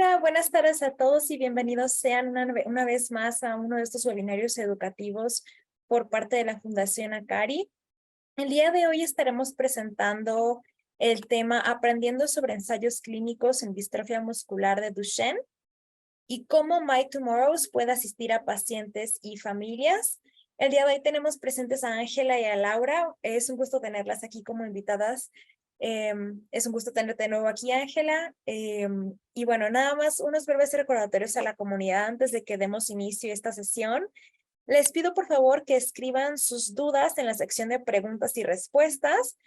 Hola, buenas tardes a todos y bienvenidos sean una vez más a uno de estos webinarios educativos por parte de la Fundación Acari. El día de hoy estaremos presentando el tema Aprendiendo sobre ensayos clínicos en distrofia muscular de Duchenne y cómo My Tomorrows puede asistir a pacientes y familias. El día de hoy tenemos presentes a Ángela y a Laura. Es un gusto tenerlas aquí como invitadas. Es un gusto tenerte de nuevo aquí, Ángela. Y bueno, nada más unos breves recordatorios a la comunidad antes de que demos inicio a esta sesión. Les pido por favor que escriban sus dudas en la sección de preguntas y respuestas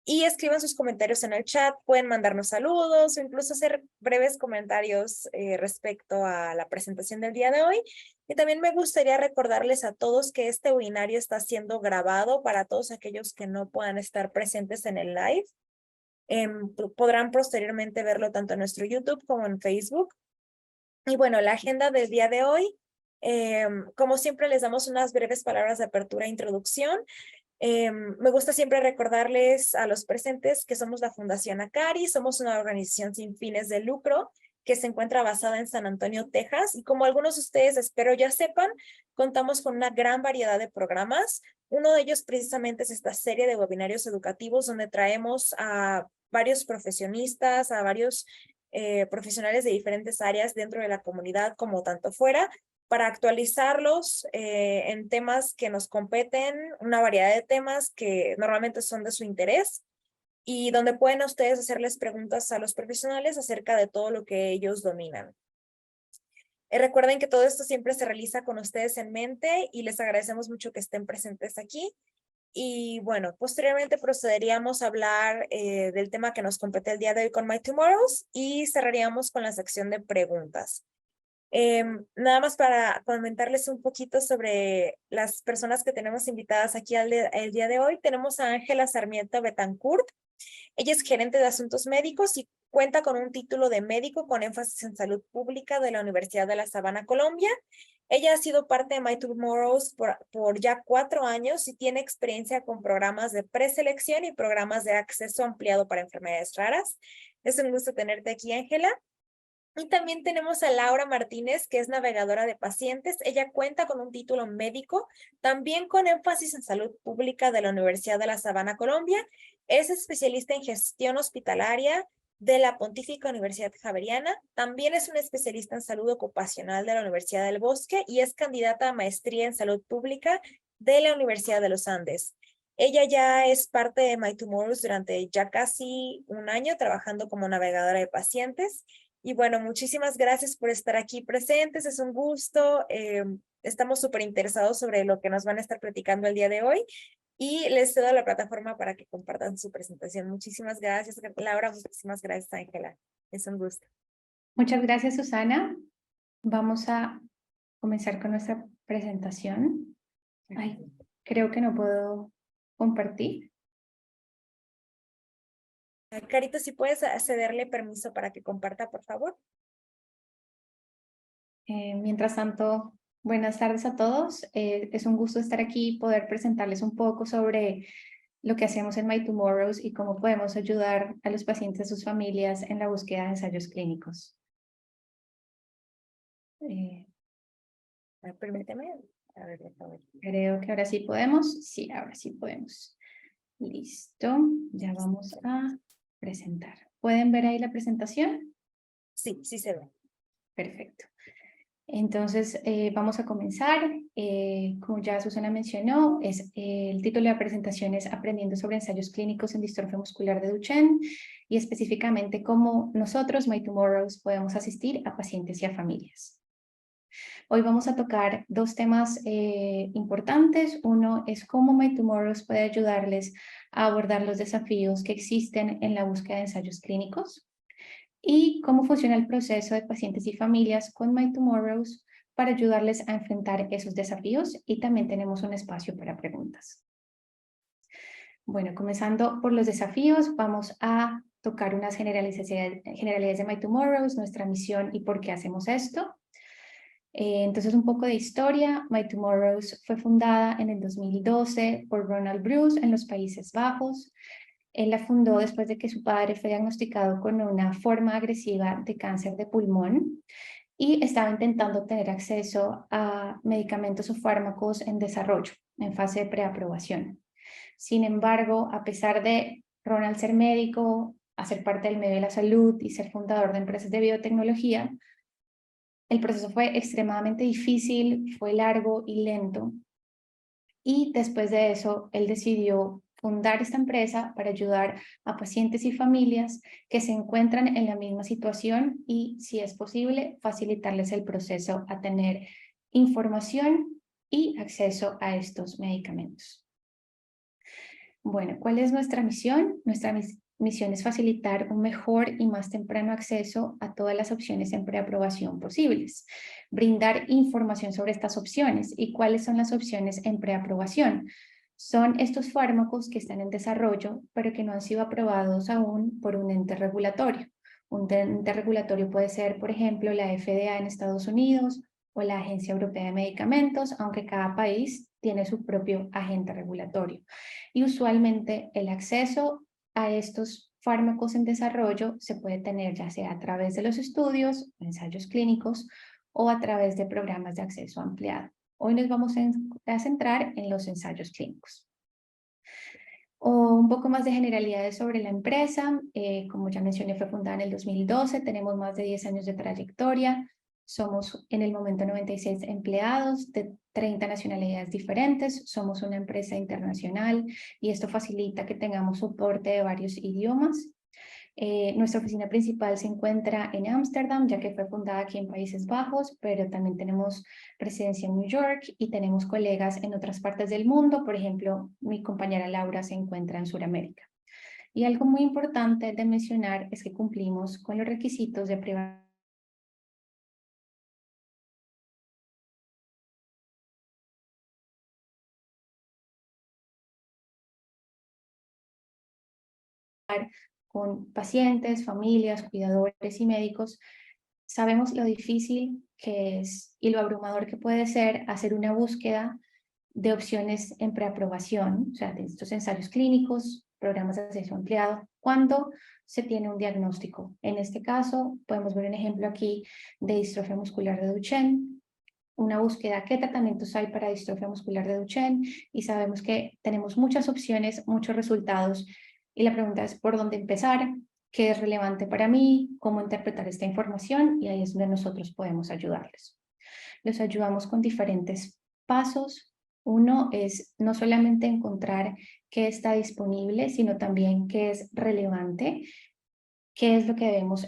y escriban sus comentarios en el chat. Pueden mandarnos saludos o incluso hacer breves comentarios respecto a la presentación del día de hoy. Y también me gustaría recordarles a todos que este webinario está siendo grabado para todos aquellos que no puedan estar presentes en el live. Podrán posteriormente verlo tanto en nuestro YouTube como en Facebook. Y bueno, la agenda del día de hoy, como siempre les damos unas breves palabras de apertura e introducción. Me gusta siempre recordarles a los presentes que somos la Fundación Acari, somos una organización sin fines de lucro que se encuentra basada en San Antonio, Texas, y como algunos de ustedes espero ya sepan, contamos con una gran variedad de programas. Uno de ellos precisamente es esta serie de webinarios educativos donde traemos a varios profesionistas, a varios profesionales de diferentes áreas dentro de la comunidad como tanto fuera, para actualizarlos en temas que nos competen, una variedad de temas que normalmente son de su interés y donde pueden ustedes hacerles preguntas a los profesionales acerca de todo lo que ellos dominan. Recuerden que todo esto siempre se realiza con ustedes en mente y les agradecemos mucho que estén presentes aquí. Y bueno, posteriormente procederíamos a hablar del tema que nos compete el día de hoy con My Tomorrows y cerraríamos con la sección de preguntas. Nada más para comentarles un poquito sobre las personas que tenemos invitadas aquí el día de hoy. Tenemos a Ángela Sarmiento Betancourt. Ella es gerente de asuntos médicos y cuenta con un título de médico con énfasis en salud pública de la Universidad de La Sabana, Colombia. Ella ha sido parte de My Tomorrows por ya 4 años y tiene experiencia con programas de preselección y programas de acceso ampliado para enfermedades raras. Es un gusto tenerte aquí, Ángela. Y también tenemos a Laura Martínez, que es navegadora de pacientes. Ella cuenta con un título médico, también con énfasis en salud pública de la Universidad de La Sabana, Colombia. Es especialista en gestión hospitalaria de la Pontífica Universidad Javeriana. También es una especialista en salud ocupacional de la Universidad del Bosque y es candidata a maestría en salud pública de la Universidad de los Andes. Ella ya es parte de My Tomorrows durante ya casi un año trabajando como navegadora de pacientes. Y bueno, muchísimas gracias por estar aquí presentes, es un gusto. Estamos súper interesados sobre lo que nos van a estar platicando el día de hoy y les cedo la plataforma para que compartan su presentación. Muchísimas gracias, Laura, muchísimas gracias, Ángela. Es un gusto. Muchas gracias, Susana. Vamos a comenzar con nuestra presentación. Ay, creo que no puedo compartir. Carito, si puedes cederle permiso para que comparta, por favor. Mientras tanto, buenas tardes a todos. Es un gusto estar aquí y poder presentarles un poco sobre lo que hacemos en My Tomorrows y cómo podemos ayudar a los pacientes y sus familias en la búsqueda de ensayos clínicos. Permíteme. A ver, déjame ver. Creo que ahora sí podemos. Sí, ahora sí podemos. Listo, ya vamos a presentar. ¿Pueden ver ahí la presentación? Sí, sí se ve. Perfecto. Entonces, vamos a comenzar. Como ya Susana mencionó, el título de la presentación es Aprendiendo sobre ensayos clínicos en distrofia muscular de Duchenne y específicamente cómo nosotros, My Tomorrows, podemos asistir a pacientes y a familias. Hoy vamos a tocar dos temas importantes. Uno es cómo My Tomorrows puede ayudarles a abordar los desafíos que existen en la búsqueda de ensayos clínicos y cómo funciona el proceso de pacientes y familias con My Tomorrows para ayudarles a enfrentar esos desafíos y también tenemos un espacio para preguntas. Bueno, comenzando por los desafíos, vamos a tocar unas generalidades de My Tomorrows, nuestra misión y por qué hacemos esto. Entonces, un poco de historia. My Tomorrows fue fundada en el 2012 por Ronald Bruce en los Países Bajos. Él la fundó después de que su padre fue diagnosticado con una forma agresiva de cáncer de pulmón y estaba intentando tener acceso a medicamentos o fármacos en desarrollo, en fase de preaprobación. Sin embargo, a pesar de Ronald ser médico, hacer parte del medio de la salud y ser fundador de empresas de biotecnología, el proceso fue extremadamente difícil, fue largo y lento. Y después de eso, él decidió fundar esta empresa para ayudar a pacientes y familias que se encuentran en la misma situación y, si es posible, facilitarles el proceso a tener información y acceso a estos medicamentos. Bueno, ¿cuál es nuestra misión? Nuestra misión es facilitar un mejor y más temprano acceso a todas las opciones en preaprobación posibles, brindar información sobre estas opciones. ¿Y cuáles son las opciones en preaprobación? Son estos fármacos que están en desarrollo, pero que no han sido aprobados aún por un ente regulatorio. Un ente regulatorio puede ser, por ejemplo, la FDA en Estados Unidos o la Agencia Europea de Medicamentos, aunque cada país tiene su propio agente regulatorio. Y usualmente el acceso a estos fármacos en desarrollo se puede tener ya sea a través de los estudios, ensayos clínicos o a través de programas de acceso ampliado. Hoy nos vamos a centrar en los ensayos clínicos. O un poco más de generalidades sobre la empresa. Como ya mencioné, fue fundada en el 2012, tenemos más de 10 años de trayectoria. Somos en el momento 96 empleados de 30 nacionalidades diferentes. Somos una empresa internacional y esto facilita que tengamos soporte de varios idiomas. Nuestra oficina principal se encuentra en Ámsterdam, ya que fue fundada aquí en Países Bajos, pero también tenemos presencia en New York y tenemos colegas en otras partes del mundo. Por ejemplo, mi compañera Laura se encuentra en Sudamérica. Y algo muy importante de mencionar es que cumplimos con los requisitos de privacidad con pacientes, familias, cuidadores y médicos. Sabemos lo difícil que es y lo abrumador que puede ser hacer una búsqueda de opciones en preaprobación, o sea, de estos ensayos clínicos, programas de acceso ampliado, cuando se tiene un diagnóstico. En este caso, podemos ver un ejemplo aquí de distrofia muscular de Duchenne, una búsqueda, qué tratamientos hay para distrofia muscular de Duchenne, y sabemos que tenemos muchas opciones, muchos resultados, y la pregunta es por dónde empezar, qué es relevante para mí, cómo interpretar esta información, y ahí es donde nosotros podemos ayudarles. Los ayudamos con diferentes pasos. Uno es no solamente encontrar qué está disponible, sino también qué es relevante, qué es lo que debemos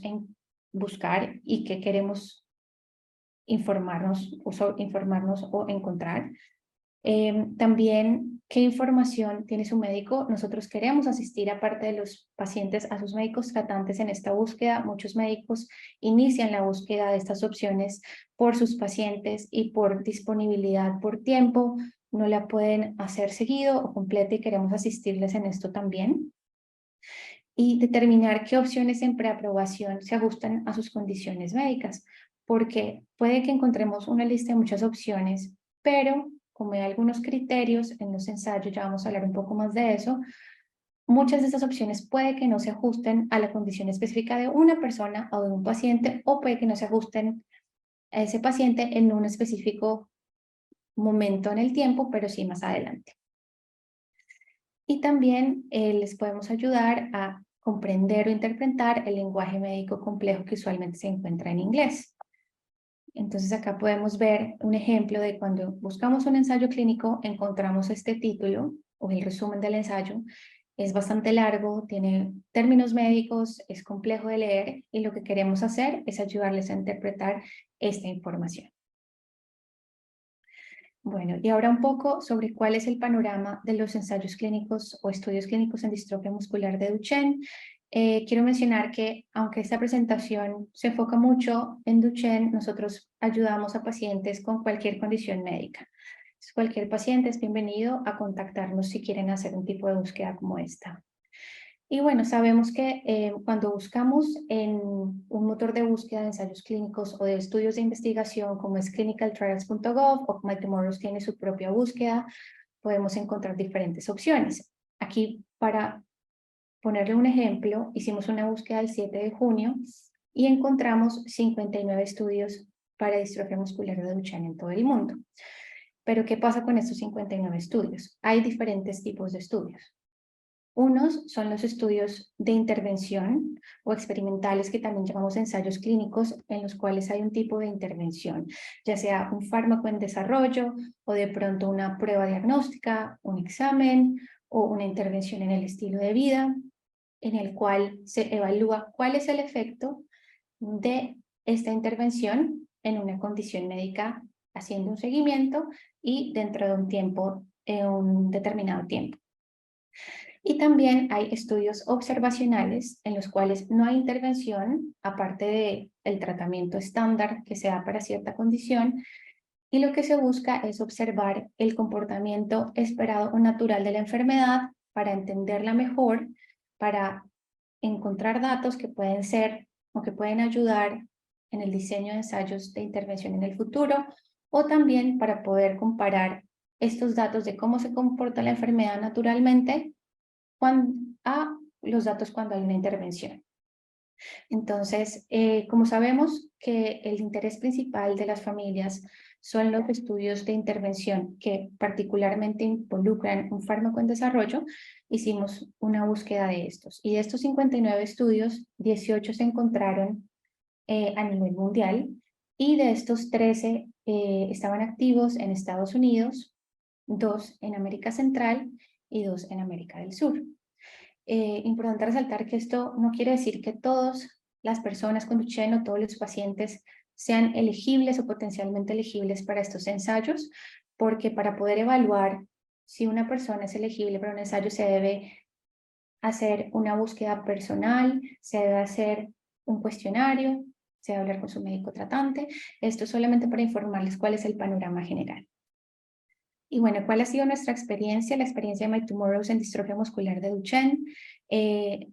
buscar y qué queremos informarnos o encontrar. También, ¿qué información tiene su médico? Nosotros queremos asistir, aparte de los pacientes, a sus médicos tratantes en esta búsqueda. Muchos médicos inician la búsqueda de estas opciones por sus pacientes y por disponibilidad por tiempo. No la pueden hacer seguido o completa y queremos asistirles en esto también. Y determinar qué opciones en preaprobación se ajustan a sus condiciones médicas, porque puede que encontremos una lista de muchas opciones, pero como hay algunos criterios en los ensayos, ya vamos a hablar un poco más de eso, muchas de estas opciones puede que no se ajusten a la condición específica de una persona o de un paciente, o puede que no se ajusten a ese paciente en un específico momento en el tiempo, pero sí más adelante. Y también les podemos ayudar a comprender o interpretar el lenguaje médico complejo que usualmente se encuentra en inglés. Entonces acá podemos ver un ejemplo de cuando buscamos un ensayo clínico, encontramos este título o el resumen del ensayo. Es bastante largo, tiene términos médicos, es complejo de leer y lo que queremos hacer es ayudarles a interpretar esta información. Bueno, y ahora un poco sobre cuál es el panorama de los ensayos clínicos o estudios clínicos en distrofia muscular de Duchenne. Quiero mencionar que, aunque esta presentación se enfoca mucho en Duchenne, nosotros ayudamos a pacientes con cualquier condición médica. Cualquier paciente es bienvenido a contactarnos si quieren hacer un tipo de búsqueda como esta. Y bueno, sabemos que cuando buscamos en un motor de búsqueda de ensayos clínicos o de estudios de investigación como es clinicaltrials.gov o como Tomorrows tiene su propia búsqueda, podemos encontrar diferentes opciones. Aquí para ponerle un ejemplo, hicimos una búsqueda el 7 de junio y encontramos 59 estudios para distrofia muscular de Duchenne en todo el mundo. Pero, ¿qué pasa con estos 59 estudios? Hay diferentes tipos de estudios. Unos son los estudios de intervención o experimentales que también llamamos ensayos clínicos, en los cuales hay un tipo de intervención, ya sea un fármaco en desarrollo o de pronto una prueba diagnóstica, un examen o una intervención en el estilo de vida, en el cual se evalúa cuál es el efecto de esta intervención en una condición médica, haciendo un seguimiento y dentro de un tiempo, un determinado tiempo. Y también hay estudios observacionales en los cuales no hay intervención, aparte del tratamiento estándar que se da para cierta condición, y lo que se busca es observar el comportamiento esperado o natural de la enfermedad para entenderla mejor, para encontrar datos que pueden ser o que pueden ayudar en el diseño de ensayos de intervención en el futuro, o también para poder comparar estos datos de cómo se comporta la enfermedad naturalmente a los datos cuando hay una intervención. Entonces, como sabemos que el interés principal de las familias son los estudios de intervención que particularmente involucran un fármaco en desarrollo, hicimos una búsqueda de estos. Y de estos 59 estudios, 18 se encontraron a nivel mundial y de estos 13 estaban activos en Estados Unidos, 2 en América Central y 2 en América del Sur. Importante resaltar que esto no quiere decir que todas las personas con Duchenne o todos los pacientes sean elegibles o potencialmente elegibles para estos ensayos, porque para poder evaluar si una persona es elegible para un ensayo se debe hacer una búsqueda personal, se debe hacer un cuestionario, se debe hablar con su médico tratante. Esto es solamente para informarles cuál es el panorama general. Y bueno, ¿cuál ha sido nuestra experiencia? La experiencia de My Tomorrows en distrofia muscular de Duchenne.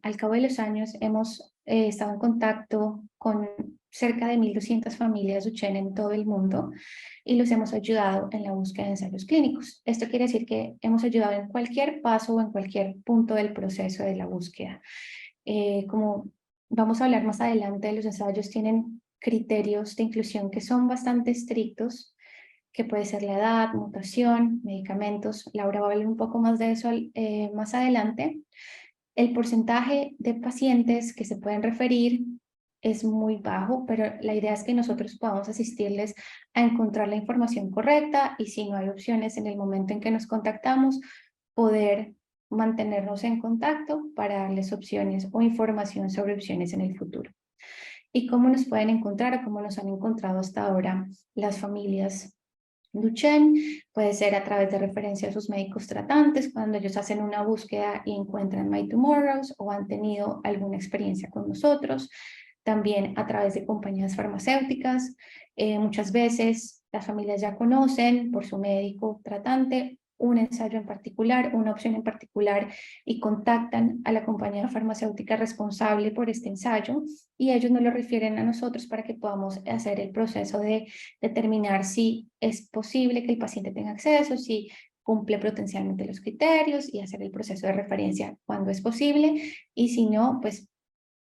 Al cabo de los años hemos estado en contacto con cerca de 1.200 familias Duchenne en todo el mundo y los hemos ayudado en la búsqueda de ensayos clínicos. Esto quiere decir que hemos ayudado en cualquier paso o en cualquier punto del proceso de la búsqueda. Como vamos a hablar más adelante, los ensayos tienen criterios de inclusión que son bastante estrictos, que puede ser la edad, mutación, medicamentos. Laura va a hablar un poco más de eso más adelante. El porcentaje de pacientes que se pueden referir es muy bajo, pero la idea es que nosotros podamos asistirles a encontrar la información correcta y si no hay opciones en el momento en que nos contactamos, poder mantenernos en contacto para darles opciones o información sobre opciones en el futuro. ¿Y cómo nos pueden encontrar o cómo nos han encontrado hasta ahora las familias Duchenne? Puede ser a través de referencia a sus médicos tratantes, cuando ellos hacen una búsqueda y encuentran My Tomorrows o han tenido alguna experiencia con nosotros. También a través de compañías farmacéuticas. Muchas veces las familias ya conocen por su médico tratante un ensayo en particular, una opción en particular y contactan a la compañía farmacéutica responsable por este ensayo y ellos nos lo refieren a nosotros para que podamos hacer el proceso de determinar si es posible que el paciente tenga acceso, si cumple potencialmente los criterios y hacer el proceso de referencia cuando es posible y si no, pues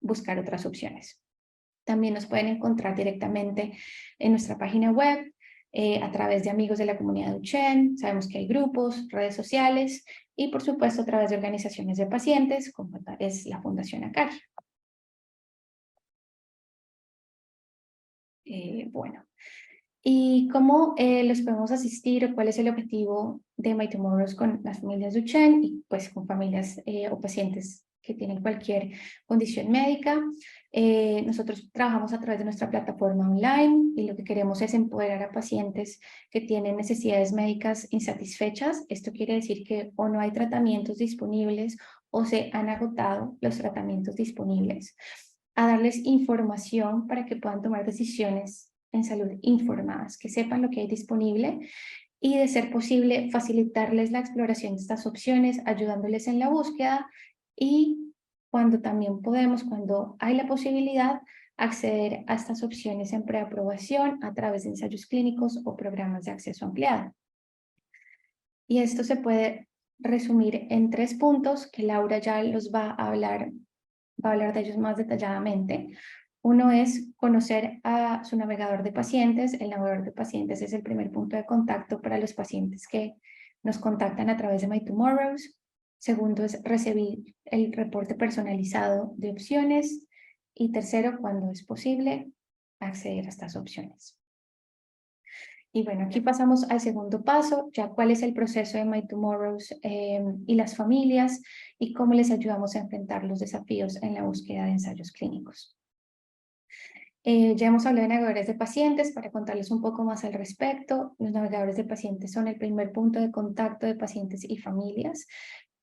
buscar otras opciones. También nos pueden encontrar directamente en nuestra página web, a través de amigos de la comunidad Duchenne. Sabemos que hay grupos, redes sociales y por supuesto a través de organizaciones de pacientes como es la Fundación ACARI. Bueno, ¿y cómo los podemos asistir o cuál es el objetivo de My Tomorrows con las familias Duchenne y pues con familias o pacientes que tienen cualquier condición médica? Nosotros trabajamos a través de nuestra plataforma online y lo que queremos es empoderar a pacientes que tienen necesidades médicas insatisfechas. Esto quiere decir que o no hay tratamientos disponibles o se han agotado los tratamientos disponibles, a darles información para que puedan tomar decisiones en salud informadas, que sepan lo que hay disponible y, de ser posible, facilitarles la exploración de estas opciones, ayudándoles en la búsqueda y cuando también podemos, cuando hay la posibilidad, acceder a estas opciones en preaprobación a través de ensayos clínicos o programas de acceso ampliado. Y esto se puede resumir en 3 puntos que Laura ya los va a hablar de ellos más detalladamente. Uno es conocer a su navegador de pacientes. El navegador de pacientes es el primer punto de contacto para los pacientes que nos contactan a través de My Tomorrows. Segundo es recibir el reporte personalizado de opciones. Y tercero, cuando es posible, acceder a estas opciones. Y bueno, aquí pasamos al segundo paso, ya cuál es el proceso de My Tomorrows y las familias y cómo les ayudamos a enfrentar los desafíos en la búsqueda de ensayos clínicos. Ya hemos hablado de navegadores de pacientes. Para contarles un poco más al respecto, los navegadores de pacientes son el primer punto de contacto de pacientes y familias.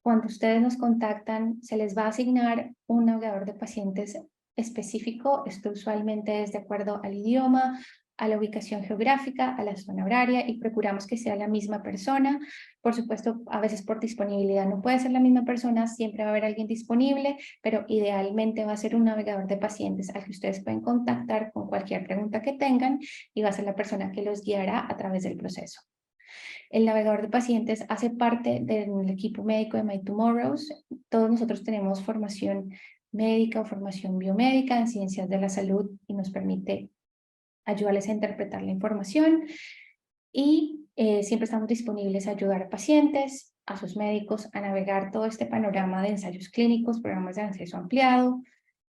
Cuando ustedes nos contactan, se les va a asignar un navegador de pacientes específico. Esto usualmente es de acuerdo al idioma, a la ubicación geográfica, a la zona horaria, y procuramos que sea la misma persona. Por supuesto, a veces por disponibilidad no puede ser la misma persona, siempre va a haber alguien disponible, pero idealmente va a ser un navegador de pacientes al que ustedes pueden contactar con cualquier pregunta que tengan y va a ser la persona que los guiará a través del proceso. El navegador de pacientes hace parte del equipo médico de My Tomorrows. Todos nosotros tenemos formación médica o formación biomédica en ciencias de la salud y nos permite ayudarles a interpretar la información y siempre estamos disponibles a ayudar a pacientes, a sus médicos, a navegar todo este panorama de ensayos clínicos, programas de acceso ampliado,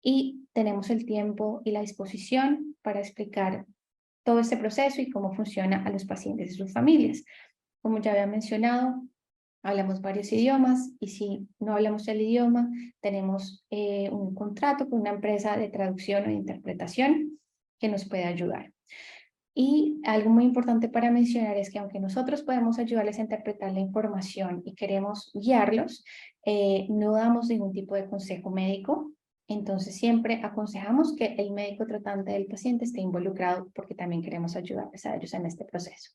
y tenemos el tiempo y la disposición para explicar todo este proceso y cómo funciona a los pacientes y sus familias. Como ya había mencionado, hablamos varios idiomas y si no hablamos el idioma, tenemos un contrato con una empresa de traducción o de interpretación que nos puede ayudar. Y algo muy importante para mencionar es que aunque nosotros podemos ayudarles a interpretar la información y queremos guiarlos, no damos ningún tipo de consejo médico. Entonces siempre aconsejamos que el médico tratante del paciente esté involucrado porque también queremos ayudarles a ellos en este proceso.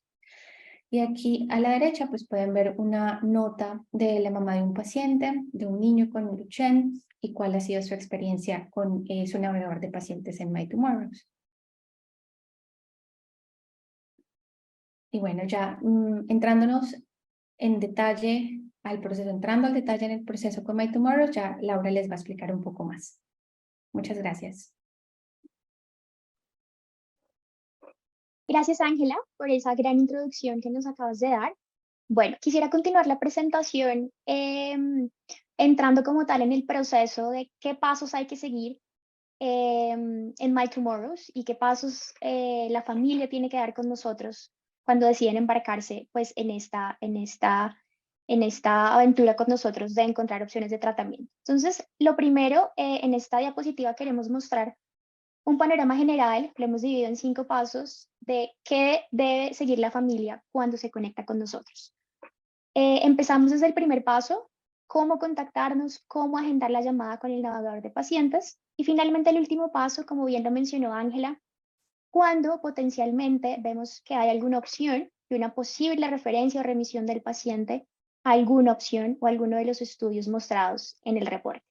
Y aquí a la derecha pues pueden ver una nota de la mamá de un paciente, de un niño con Duchenne, y cuál ha sido su experiencia con su navegador de pacientes en My Tomorrows. Y bueno, ya entrándonos en detalle al proceso, entrando al detalle en el proceso con My Tomorrows, ya Laura les va a explicar un poco más. Muchas gracias. Gracias, Ángela, por esa gran introducción que nos acabas de dar. Bueno, quisiera continuar la presentación entrando como tal en el proceso de qué pasos hay que seguir en My Tomorrows y qué pasos la familia tiene que dar con nosotros cuando deciden embarcarse pues, en esta aventura con nosotros de encontrar opciones de tratamiento. Entonces, lo primero, en esta diapositiva queremos mostrar un panorama general. Lo hemos dividido en 5 pasos de qué debe seguir la familia cuando se conecta con nosotros. Empezamos desde el primer paso, cómo contactarnos, cómo agendar la llamada con el navegador de pacientes. Y finalmente el último paso, como bien lo mencionó Ángela, cuando potencialmente vemos que hay alguna opción de una posible referencia o remisión del paciente a alguna opción o alguno de los estudios mostrados en el reporte.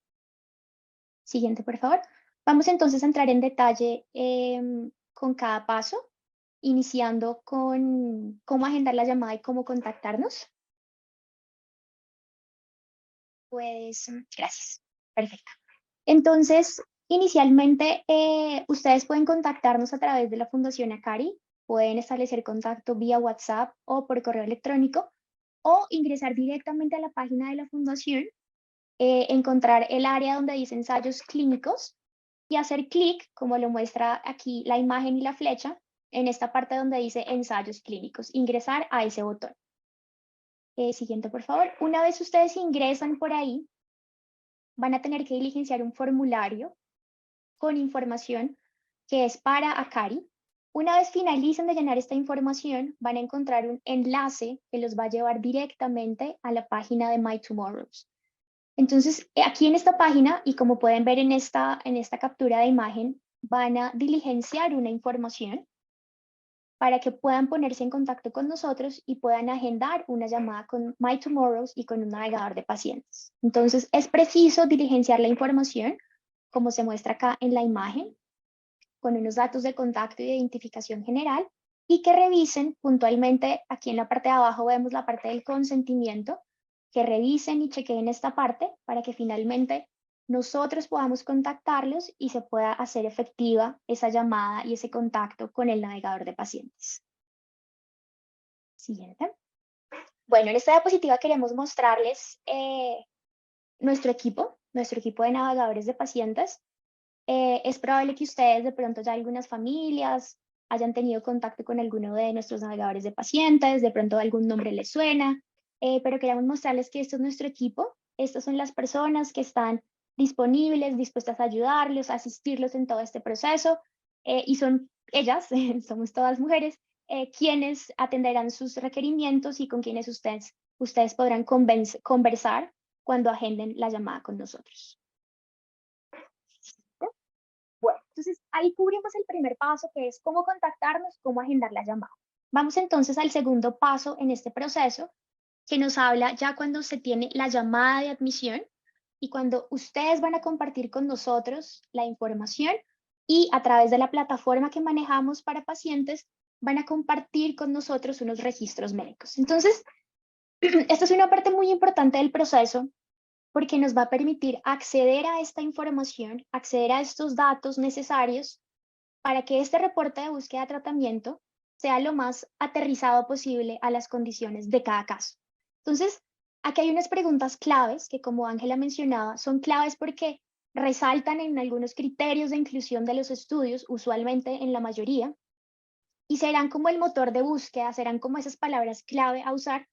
Siguiente, por favor. Vamos entonces a entrar en detalle con cada paso, iniciando con cómo agendar la llamada y cómo contactarnos. Pues, gracias. Perfecto. Entonces, inicialmente, ustedes pueden contactarnos a través de la Fundación Acari, pueden establecer contacto vía WhatsApp o por correo electrónico, o ingresar directamente a la página de la Fundación, encontrar el área donde dice ensayos clínicos y hacer clic, como lo muestra aquí la imagen y la flecha, en esta parte donde dice ensayos clínicos, ingresar a ese botón. Siguiente, por favor. Una vez ustedes ingresan por ahí, van a tener que diligenciar un formulario con información que es para Acari. Una vez finalicen de llenar esta información, van a encontrar un enlace que los va a llevar directamente a la página de My Tomorrows. Entonces, aquí en esta página, y como pueden ver en esta captura de imagen, van a diligenciar una información para que puedan ponerse en contacto con nosotros y puedan agendar una llamada con My Tomorrows y con un navegador de pacientes. Entonces, es preciso diligenciar la información, como se muestra acá en la imagen, con unos datos de contacto y de identificación general, y que revisen puntualmente. Aquí en la parte de abajo vemos la parte del consentimiento, que revisen y chequeen esta parte para que finalmente nosotros podamos contactarlos y se pueda hacer efectiva esa llamada y ese contacto con el navegador de pacientes. Siguiente. Bueno, en esta diapositiva queremos mostrarles nuestro equipo de navegadores de pacientes. Es probable que ustedes de pronto ya algunas familias hayan tenido contacto con alguno de nuestros navegadores de pacientes, de pronto algún nombre les suena, pero queremos mostrarles que esto es nuestro equipo. Estas son las personas que están disponibles, dispuestas a ayudarlos, a asistirlos en todo este proceso, y son ellas, somos todas mujeres, quienes atenderán sus requerimientos y con quienes ustedes podrán conversar cuando agenden la llamada con nosotros. Bueno, entonces ahí cubrimos el primer paso, que es cómo contactarnos, cómo agendar la llamada. Vamos entonces al segundo paso en este proceso, que nos habla ya cuando se tiene la llamada de admisión y cuando ustedes van a compartir con nosotros la información y a través de la plataforma que manejamos para pacientes van a compartir con nosotros unos registros médicos. Entonces, esta es una parte muy importante del proceso porque nos va a permitir acceder a esta información, acceder a estos datos necesarios para que este reporte de búsqueda de tratamiento sea lo más aterrizado posible a las condiciones de cada caso. Entonces, aquí hay unas preguntas claves que, como Ángela mencionaba, son claves porque resaltan en algunos criterios de inclusión de los estudios, usualmente en la mayoría, y serán como el motor de búsqueda, serán como esas palabras clave a usar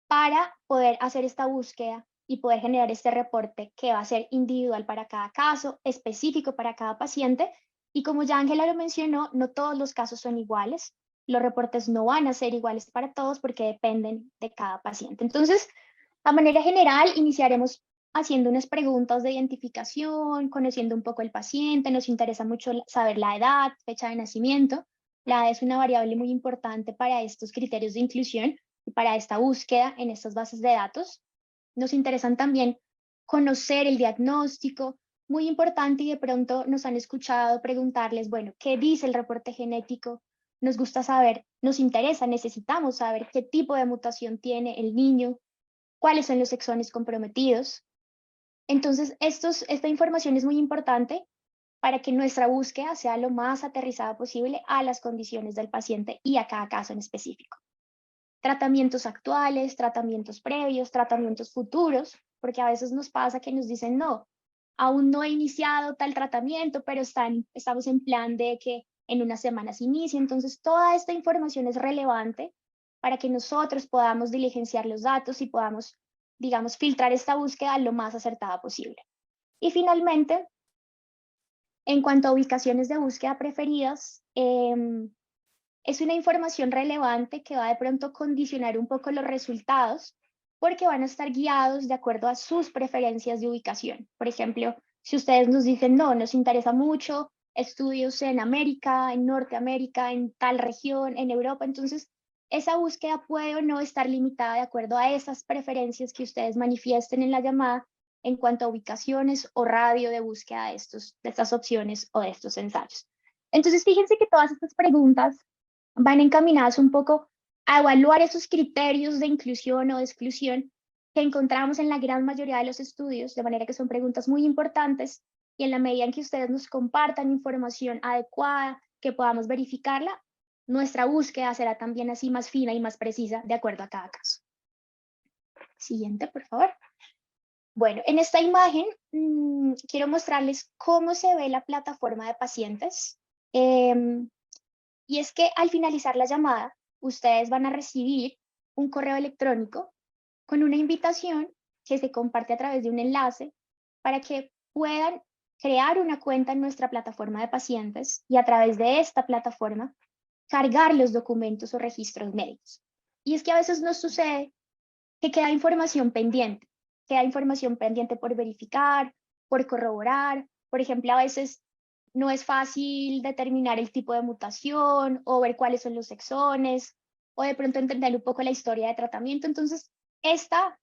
para poder hacer esta búsqueda y poder generar este reporte que va a ser individual para cada caso, específico para cada paciente. Y como ya Ángela lo mencionó, no todos los casos son iguales. Los reportes no van a ser iguales para todos porque dependen de cada paciente. Entonces, a manera general, iniciaremos haciendo unas preguntas de identificación, conociendo un poco el paciente. Nos interesa mucho saber la edad, fecha de nacimiento. La edad es una variable muy importante para estos criterios de inclusión y para esta búsqueda en estas bases de datos. Nos interesan también conocer el diagnóstico, muy importante, y de pronto nos han escuchado preguntarles, bueno, ¿qué dice el reporte genético? Nos gusta saber, nos interesa, necesitamos saber qué tipo de mutación tiene el niño, cuáles son los exones comprometidos. Entonces, esta información es muy importante para que nuestra búsqueda sea lo más aterrizada posible a las condiciones del paciente y a cada caso en específico. Tratamientos actuales, tratamientos previos, tratamientos futuros, porque a veces nos pasa que nos dicen, no, aún no he iniciado tal tratamiento, pero estamos en plan de que en unas semanas inicie. Entonces, toda esta información es relevante para que nosotros podamos diligenciar los datos y podamos, digamos, filtrar esta búsqueda lo más acertada posible. Y finalmente, en cuanto a ubicaciones de búsqueda preferidas, es una información relevante que va de pronto a condicionar un poco los resultados porque van a estar guiados de acuerdo a sus preferencias de ubicación. Por ejemplo, si ustedes nos dicen, no, nos interesa mucho estudios en América, en Norteamérica, en tal región, en Europa, entonces esa búsqueda puede o no estar limitada de acuerdo a esas preferencias que ustedes manifiesten en la llamada en cuanto a ubicaciones o radio de búsqueda de estas opciones o de estos ensayos. Entonces, fíjense que todas estas preguntas van encaminadas un poco a evaluar esos criterios de inclusión o de exclusión que encontramos en la gran mayoría de los estudios, de manera que son preguntas muy importantes y en la medida en que ustedes nos compartan información adecuada, que podamos verificarla, nuestra búsqueda será también así más fina y más precisa de acuerdo a cada caso. Siguiente, por favor. Bueno, en esta imagen quiero mostrarles cómo se ve la plataforma de pacientes. Y es que al finalizar la llamada, ustedes van a recibir un correo electrónico con una invitación que se comparte a través de un enlace para que puedan crear una cuenta en nuestra plataforma de pacientes y a través de esta plataforma cargar los documentos o registros médicos. Y es que a veces nos sucede que queda información pendiente por verificar, por corroborar. Por ejemplo, a veces no es fácil determinar el tipo de mutación o ver cuáles son los exones o de pronto entender un poco la historia de tratamiento. Entonces, esta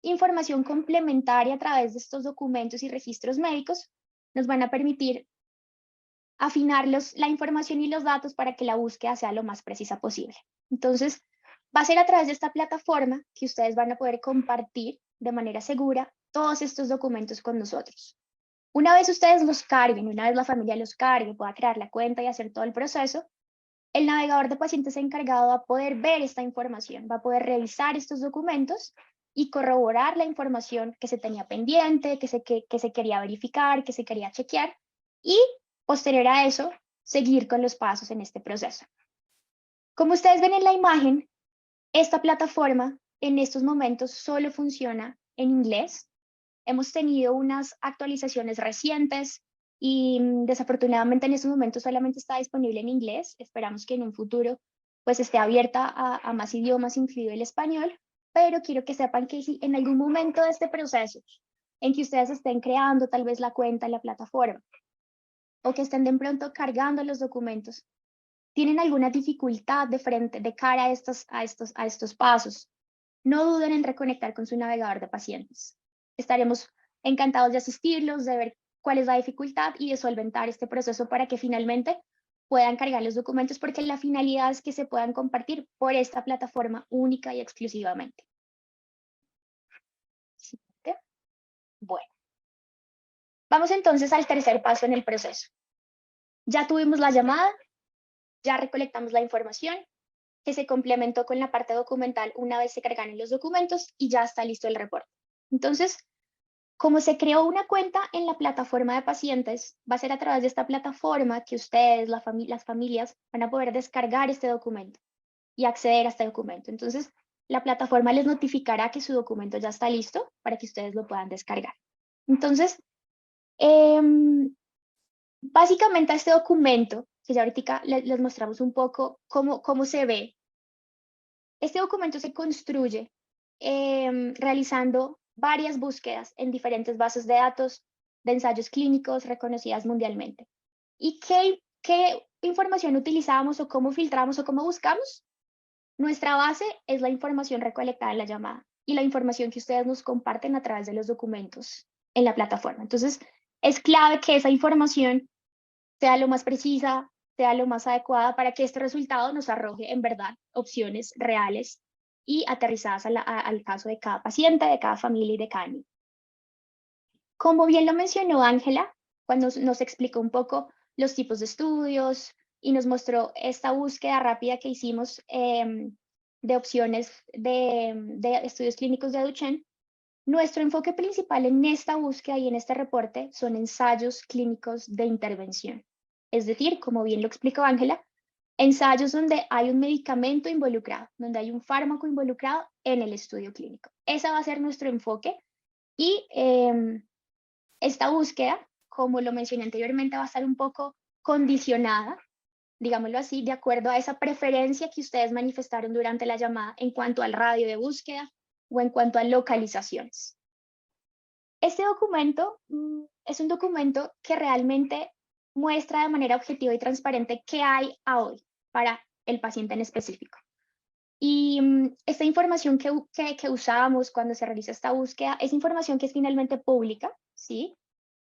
información complementaria a través de estos documentos y registros médicos nos van a permitir afinar la información y los datos para que la búsqueda sea lo más precisa posible. Entonces, va a ser a través de esta plataforma que ustedes van a poder compartir de manera segura todos estos documentos con nosotros. Una vez ustedes los carguen, una vez la familia los cargue, pueda crear la cuenta y hacer todo el proceso, el navegador de pacientes encargado va a poder ver esta información, va a poder revisar estos documentos y corroborar la información que se tenía pendiente, que se quería verificar, que se quería chequear, y posterior a eso, seguir con los pasos en este proceso. Como ustedes ven en la imagen, esta plataforma en estos momentos solo funciona en inglés. Hemos tenido unas actualizaciones recientes y desafortunadamente en estos momentos solamente está disponible en inglés. Esperamos que en un futuro pues esté abierta a más idiomas, incluido el español, pero quiero que sepan que si en algún momento de este proceso en que ustedes estén creando tal vez la cuenta en la plataforma o que estén de pronto cargando los documentos, tienen alguna dificultad de cara a estos pasos, no duden en reconectar con su navegador de pacientes. Estaremos encantados de asistirlos, de ver cuál es la dificultad y de solventar este proceso para que finalmente puedan cargar los documentos, porque la finalidad es que se puedan compartir por esta plataforma única y exclusivamente. Siguiente. Bueno, vamos entonces al tercer paso en el proceso. Ya tuvimos la llamada, ya recolectamos la información, que se complementó con la parte documental una vez se cargaron los documentos y ya está listo el reporte. Entonces, como se creó una cuenta en la plataforma de pacientes, va a ser a través de esta plataforma que ustedes, las familias, van a poder descargar este documento y acceder a este documento. Entonces, la plataforma les notificará que su documento ya está listo para que ustedes lo puedan descargar. Entonces, básicamente este documento, que ya ahorita les mostramos un poco cómo se ve. Este documento se construye realizando varias búsquedas en diferentes bases de datos de ensayos clínicos reconocidas mundialmente. ¿Y qué información utilizamos o cómo filtramos o cómo buscamos? Nuestra base es la información recolectada en la llamada y la información que ustedes nos comparten a través de los documentos en la plataforma. Entonces, es clave que esa información sea lo más precisa, sea lo más adecuada para que este resultado nos arroje en verdad opciones reales y aterrizadas al caso de cada paciente, de cada familia y de cada niño. Como bien lo mencionó Ángela, cuando nos explicó un poco los tipos de estudios y nos mostró esta búsqueda rápida que hicimos de opciones de estudios clínicos de Duchenne, nuestro enfoque principal en esta búsqueda y en este reporte son ensayos clínicos de intervención. Es decir, como bien lo explicó Ángela, ensayos donde hay un medicamento involucrado, donde hay un fármaco involucrado en el estudio clínico. Ese va a ser nuestro enfoque y esta búsqueda, como lo mencioné anteriormente, va a estar un poco condicionada, digámoslo así, de acuerdo a esa preferencia que ustedes manifestaron durante la llamada en cuanto al radio de búsqueda o en cuanto a localizaciones. Este documento es un documento que realmente muestra de manera objetiva y transparente qué hay a hoy para el paciente en específico. Y esta información que usamos cuando se realiza esta búsqueda es información que es finalmente pública, ¿sí?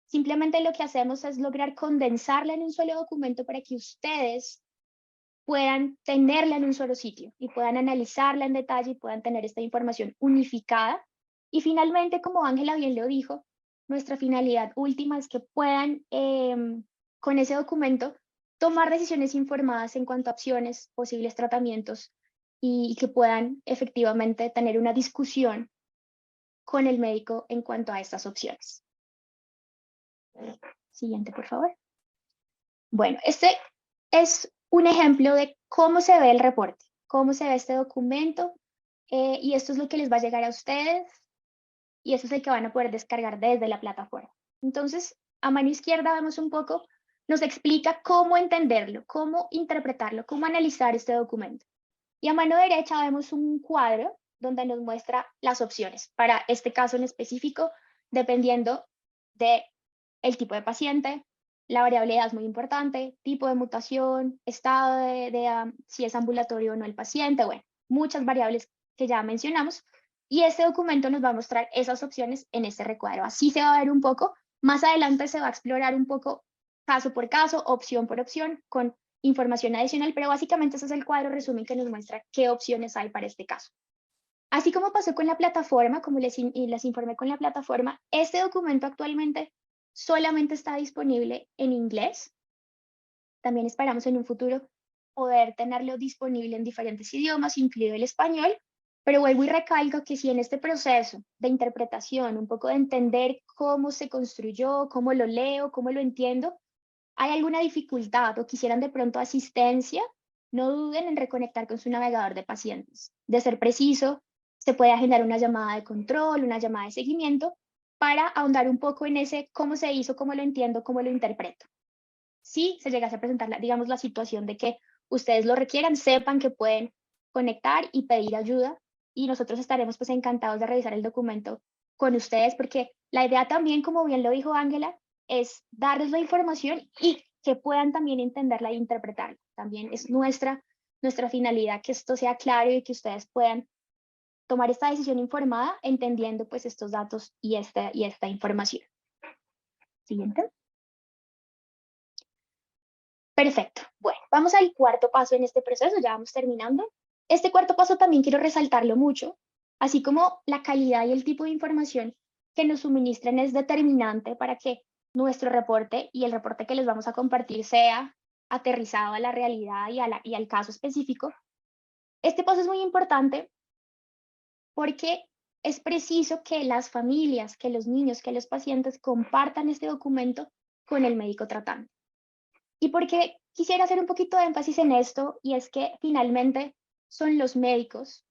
Simplemente lo que hacemos es lograr condensarla en un solo documento para que ustedes puedan tenerla en un solo sitio y puedan analizarla en detalle y puedan tener esta información unificada. Y finalmente, como Ángela bien lo dijo, nuestra finalidad última es que puedan, con ese documento, tomar decisiones informadas en cuanto a opciones, posibles tratamientos y que puedan efectivamente tener una discusión con el médico en cuanto a estas opciones. Siguiente, por favor. Bueno, este es un ejemplo de cómo se ve el reporte, cómo se ve este documento, y esto es lo que les va a llegar a ustedes, y eso es el que van a poder descargar desde la plataforma. Entonces, a mano izquierda vemos un poco, nos explica cómo entenderlo, cómo interpretarlo, cómo analizar este documento. Y a mano derecha vemos un cuadro donde nos muestra las opciones, para este caso en específico, dependiendo del tipo de paciente. La variable edad es muy importante, tipo de mutación, estado si es ambulatorio o no el paciente, bueno, muchas variables que ya mencionamos. Y este documento nos va a mostrar esas opciones en este recuadro. Así se va a ver un poco. Más adelante se va a explorar un poco caso por caso, opción por opción, con información adicional, pero básicamente ese es el cuadro resumen que nos muestra qué opciones hay para este caso. Así como pasó con la plataforma, como les informé con la plataforma, este documento actualmente solamente está disponible en inglés. También esperamos en un futuro poder tenerlo disponible en diferentes idiomas, incluido el español, pero vuelvo y recalco que si en este proceso de interpretación, un poco de entender cómo se construyó, cómo lo leo, cómo lo entiendo, hay alguna dificultad o quisieran de pronto asistencia, no duden en reconectar con su navegador de pacientes. De ser preciso, se puede agendar una llamada de control, una llamada de seguimiento, para ahondar un poco en ese cómo se hizo, cómo lo entiendo, cómo lo interpreto. Si se llegase a presentar, digamos, la situación de que ustedes lo requieran, sepan que pueden conectar y pedir ayuda, y nosotros estaremos pues encantados de revisar el documento con ustedes, porque la idea también, como bien lo dijo Ángela, es darles la información y que puedan también entenderla e interpretarla. También es nuestra finalidad que esto sea claro y que ustedes puedan tomar esta decisión informada entendiendo pues estos datos y esta información. Siguiente. Perfecto. Bueno, vamos al cuarto paso en este proceso, ya vamos terminando. Este cuarto paso también quiero resaltarlo mucho, así como la calidad y el tipo de información que nos suministren es determinante para que nuestro reporte y el reporte que les vamos a compartir sea aterrizado a la realidad y al caso específico. Este paso es muy importante porque es preciso que las familias, que los niños, que los pacientes compartan este documento con el médico tratante. Y porque quisiera hacer un poquito de énfasis en esto, y es que finalmente son los médicos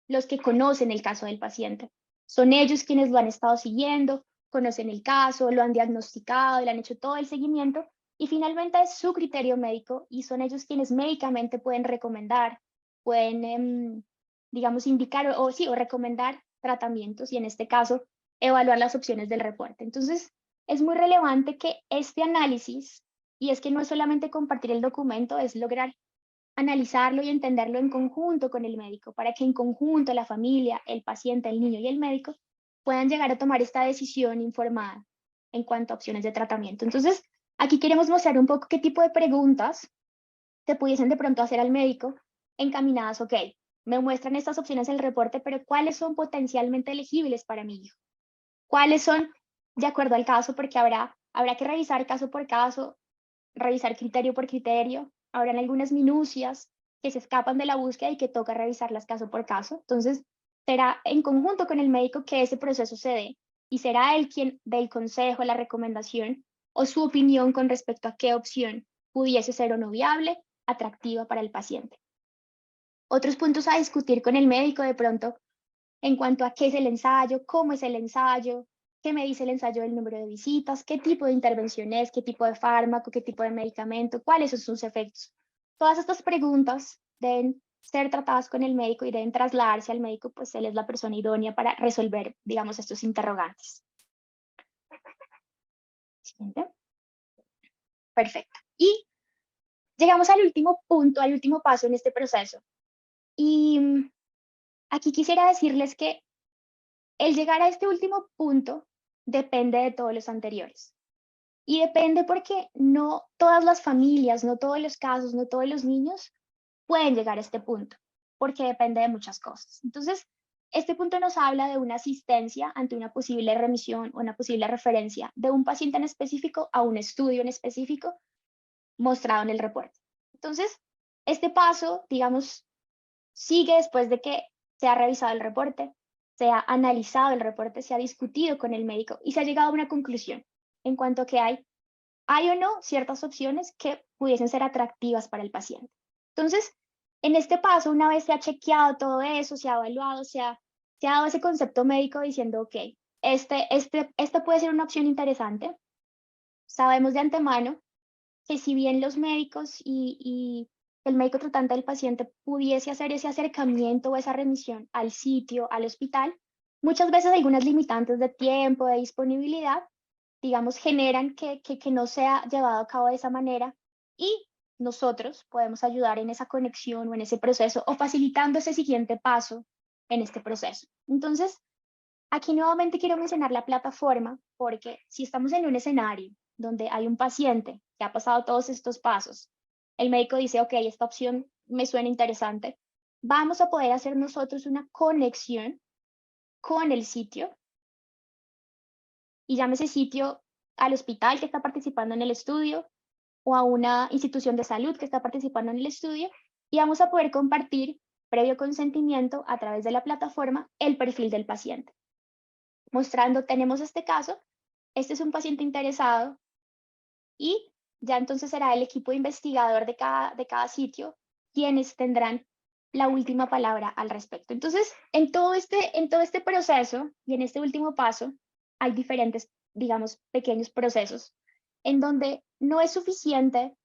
los que conocen el caso del paciente. Son ellos quienes lo han estado siguiendo, conocen el caso, lo han diagnosticado, le han hecho todo el seguimiento, y finalmente es su criterio médico y son ellos quienes médicamente pueden recomendar, pueden, digamos, indicar o recomendar tratamientos y en este caso evaluar las opciones del reporte. Entonces, es muy relevante que este análisis, y es que no es solamente compartir el documento, es lograr analizarlo y entenderlo en conjunto con el médico, para que en conjunto la familia, el paciente, el niño y el médico puedan llegar a tomar esta decisión informada en cuanto a opciones de tratamiento. Entonces, aquí queremos mostrar un poco qué tipo de preguntas se pudiesen de pronto hacer al médico encaminadas, ok, me muestran estas opciones en el reporte, pero ¿cuáles son potencialmente elegibles para mi hijo? ¿Cuáles son de acuerdo al caso? Porque habrá que revisar caso por caso, revisar criterio por criterio, habrán algunas minucias que se escapan de la búsqueda y que toca revisarlas caso por caso. Entonces, será en conjunto con el médico que ese proceso se dé y será él quien dé el consejo, la recomendación o su opinión con respecto a qué opción pudiese ser o no viable, atractiva para el paciente. Otros puntos a discutir con el médico de pronto en cuanto a qué es el ensayo, cómo es el ensayo, qué me dice el ensayo del número de visitas, qué tipo de intervención es, qué tipo de fármaco, qué tipo de medicamento, cuáles son sus efectos. Todas estas preguntas deben ser tratadas con el médico y deben trasladarse al médico, pues él es la persona idónea para resolver, digamos, estos interrogantes. Siguiente. Perfecto. Y llegamos al último punto, al último paso en este proceso. Y aquí quisiera decirles que el llegar a este último punto depende de todos los anteriores. Y depende porque no todas las familias, no todos los casos, no todos los niños pueden llegar a este punto, porque depende de muchas cosas. Entonces, este punto nos habla de una asistencia ante una posible remisión o una posible referencia de un paciente en específico a un estudio en específico mostrado en el reporte. Entonces, este paso, digamos, sigue después de que se ha revisado el reporte, se ha analizado el reporte, se ha discutido con el médico y se ha llegado a una conclusión en cuanto a que hay o no ciertas opciones que pudiesen ser atractivas para el paciente. Entonces, en este paso, una vez se ha chequeado todo eso, se ha evaluado, se ha dado ese concepto médico diciendo, ok, esta puede ser una opción interesante. Sabemos de antemano que si bien los médicos y el médico tratante del paciente pudiese hacer ese acercamiento o esa remisión al sitio, al hospital, muchas veces algunas limitantes de tiempo, de disponibilidad, digamos, generan que no sea llevado a cabo de esa manera y nosotros podemos ayudar en esa conexión o en ese proceso o facilitando ese siguiente paso en este proceso. Entonces, aquí nuevamente quiero mencionar la plataforma porque si estamos en un escenario donde hay un paciente que ha pasado todos estos pasos, el médico dice, ok, esta opción me suena interesante, vamos a poder hacer nosotros una conexión con el sitio, y llámese sitio al hospital que está participando en el estudio o a una institución de salud que está participando en el estudio, y vamos a poder compartir, previo consentimiento, a través de la plataforma, el perfil del paciente, mostrando, tenemos este caso, este es un paciente interesado, y ya entonces será el equipo investigador de cada sitio quienes tendrán la última palabra al respecto. Entonces, en todo este proceso y en este último paso, hay diferentes, digamos, pequeños procesos en donde no es suficiente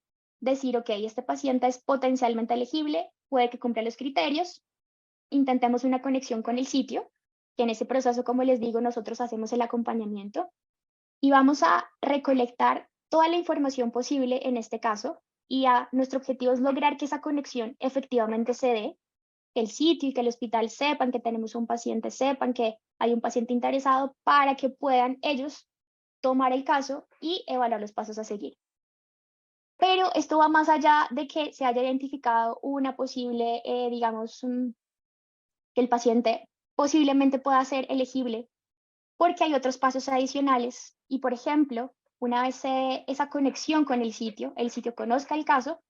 decir, ok, este paciente es potencialmente elegible, puede que cumpla los criterios, intentemos una conexión con el sitio, que en ese proceso, como les digo, nosotros hacemos el acompañamiento y vamos a recolectar toda la información posible en este caso, y nuestro objetivo es lograr que esa conexión efectivamente se dé, que el sitio y que el hospital sepan que tenemos un paciente, sepan que hay un paciente interesado para que puedan ellos tomar el caso y evaluar los pasos a seguir. Pero esto va más allá de que se haya identificado una posible, digamos, que el paciente posiblemente pueda ser elegible, porque hay otros pasos adicionales y, por ejemplo, una vez esa conexión con el sitio conozca el caso,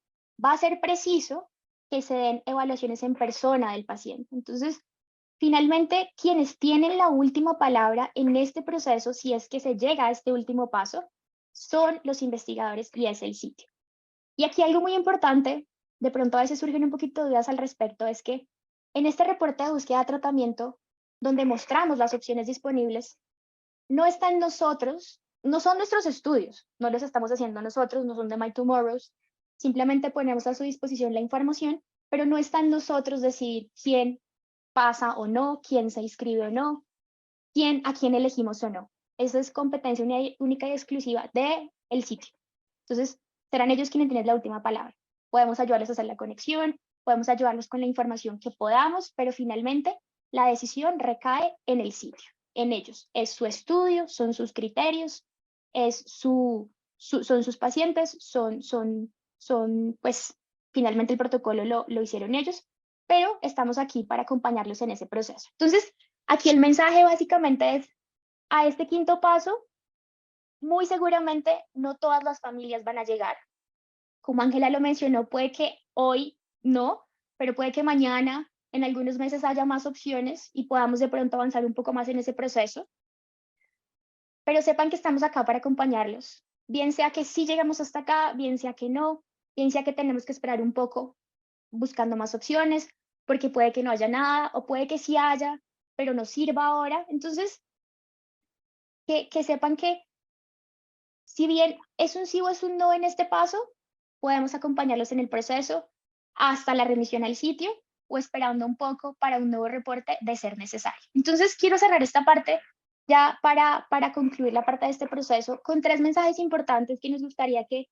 va a ser preciso que se den evaluaciones en persona del paciente. Entonces, finalmente, quienes tienen la última palabra en este proceso, si es que se llega a este último paso, son los investigadores y es el sitio. Y aquí algo muy importante, de pronto a veces surgen un poquito de dudas al respecto, es que en este reporte de búsqueda de tratamiento, donde mostramos las opciones disponibles, no está en nosotros, no son nuestros estudios, no los estamos haciendo nosotros, no son de My Tomorrows, simplemente ponemos a su disposición la información, pero no está en nosotros decidir quién pasa o no, quién se inscribe o no, a quién elegimos o no. Esa es competencia única y exclusiva del sitio. Entonces, serán ellos quienes tienen la última palabra. Podemos ayudarles a hacer la conexión, podemos ayudarlos con la información que podamos, pero finalmente la decisión recae en el sitio, en ellos. Es su estudio, son sus criterios, son sus pacientes, pues, finalmente el protocolo lo hicieron ellos, pero estamos aquí para acompañarlos en ese proceso. Entonces, aquí el mensaje básicamente es, a este quinto paso, muy seguramente no todas las familias van a llegar. Como Ángela lo mencionó, puede que hoy no, pero puede que mañana, en algunos meses, haya más opciones y podamos de pronto avanzar un poco más en ese proceso. Pero sepan que estamos acá para acompañarlos. Bien sea que sí llegamos hasta acá, bien sea que no, bien sea que tenemos que esperar un poco buscando más opciones, porque puede que no haya nada, o puede que sí haya, pero no sirva ahora. Entonces, que sepan que si bien es un sí o es un no en este paso, podemos acompañarlos en el proceso hasta la remisión al sitio o esperando un poco para un nuevo reporte de ser necesario. Entonces, quiero cerrar esta parte ya para concluir la parte de este proceso con 3 mensajes importantes que nos gustaría que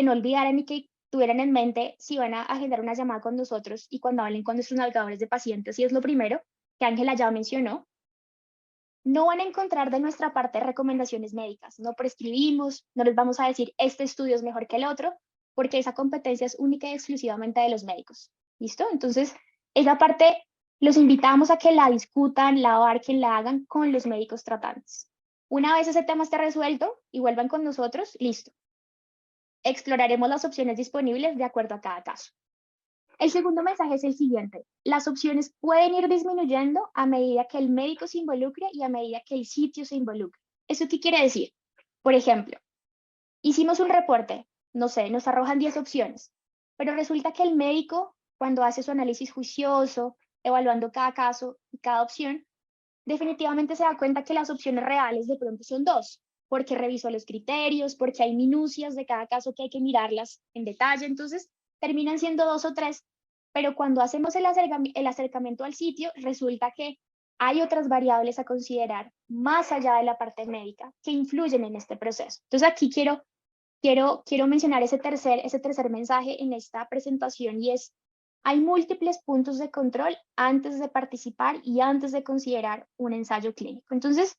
no olvidaran y que tuvieran en mente si van a agendar una llamada con nosotros y cuando hablen con nuestros navegadores de pacientes. Y es lo primero, que Ángela ya mencionó. No van a encontrar de nuestra parte recomendaciones médicas, no prescribimos, no les vamos a decir este estudio es mejor que el otro, porque esa competencia es única y exclusivamente de los médicos. ¿Listo? Entonces, esa parte los invitamos a que la discutan, la abarquen, la hagan con los médicos tratantes. Una vez ese tema esté resuelto y vuelvan con nosotros, listo. Exploraremos las opciones disponibles de acuerdo a cada caso. El segundo mensaje es el siguiente: las opciones pueden ir disminuyendo a medida que el médico se involucre y a medida que el sitio se involucre. ¿Eso qué quiere decir? Por ejemplo, hicimos un reporte, no sé, nos arrojan 10 opciones, pero resulta que el médico, cuando hace su análisis juicioso, evaluando cada caso y cada opción, definitivamente se da cuenta que las opciones reales de pronto son 2, porque revisó los criterios, porque hay minucias de cada caso que hay que mirarlas en detalle, entonces terminan siendo 2 o 3, pero cuando hacemos el acercamiento al sitio, resulta que hay otras variables a considerar más allá de la parte médica que influyen en este proceso. Entonces aquí quiero mencionar ese tercer mensaje en esta presentación, y es: hay múltiples puntos de control antes de participar y antes de considerar un ensayo clínico. Entonces,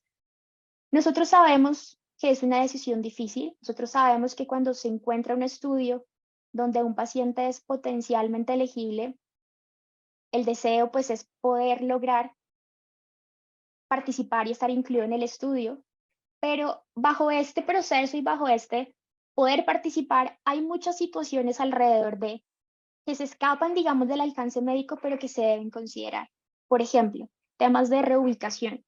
nosotros sabemos que es una decisión difícil, nosotros sabemos que cuando se encuentra un estudio donde un paciente es potencialmente elegible, el deseo pues es poder lograr participar y estar incluido en el estudio, pero bajo este proceso y bajo este poder participar hay muchas situaciones alrededor de que se escapan, digamos, del alcance médico, pero que se deben considerar. Por ejemplo, temas de reubicación.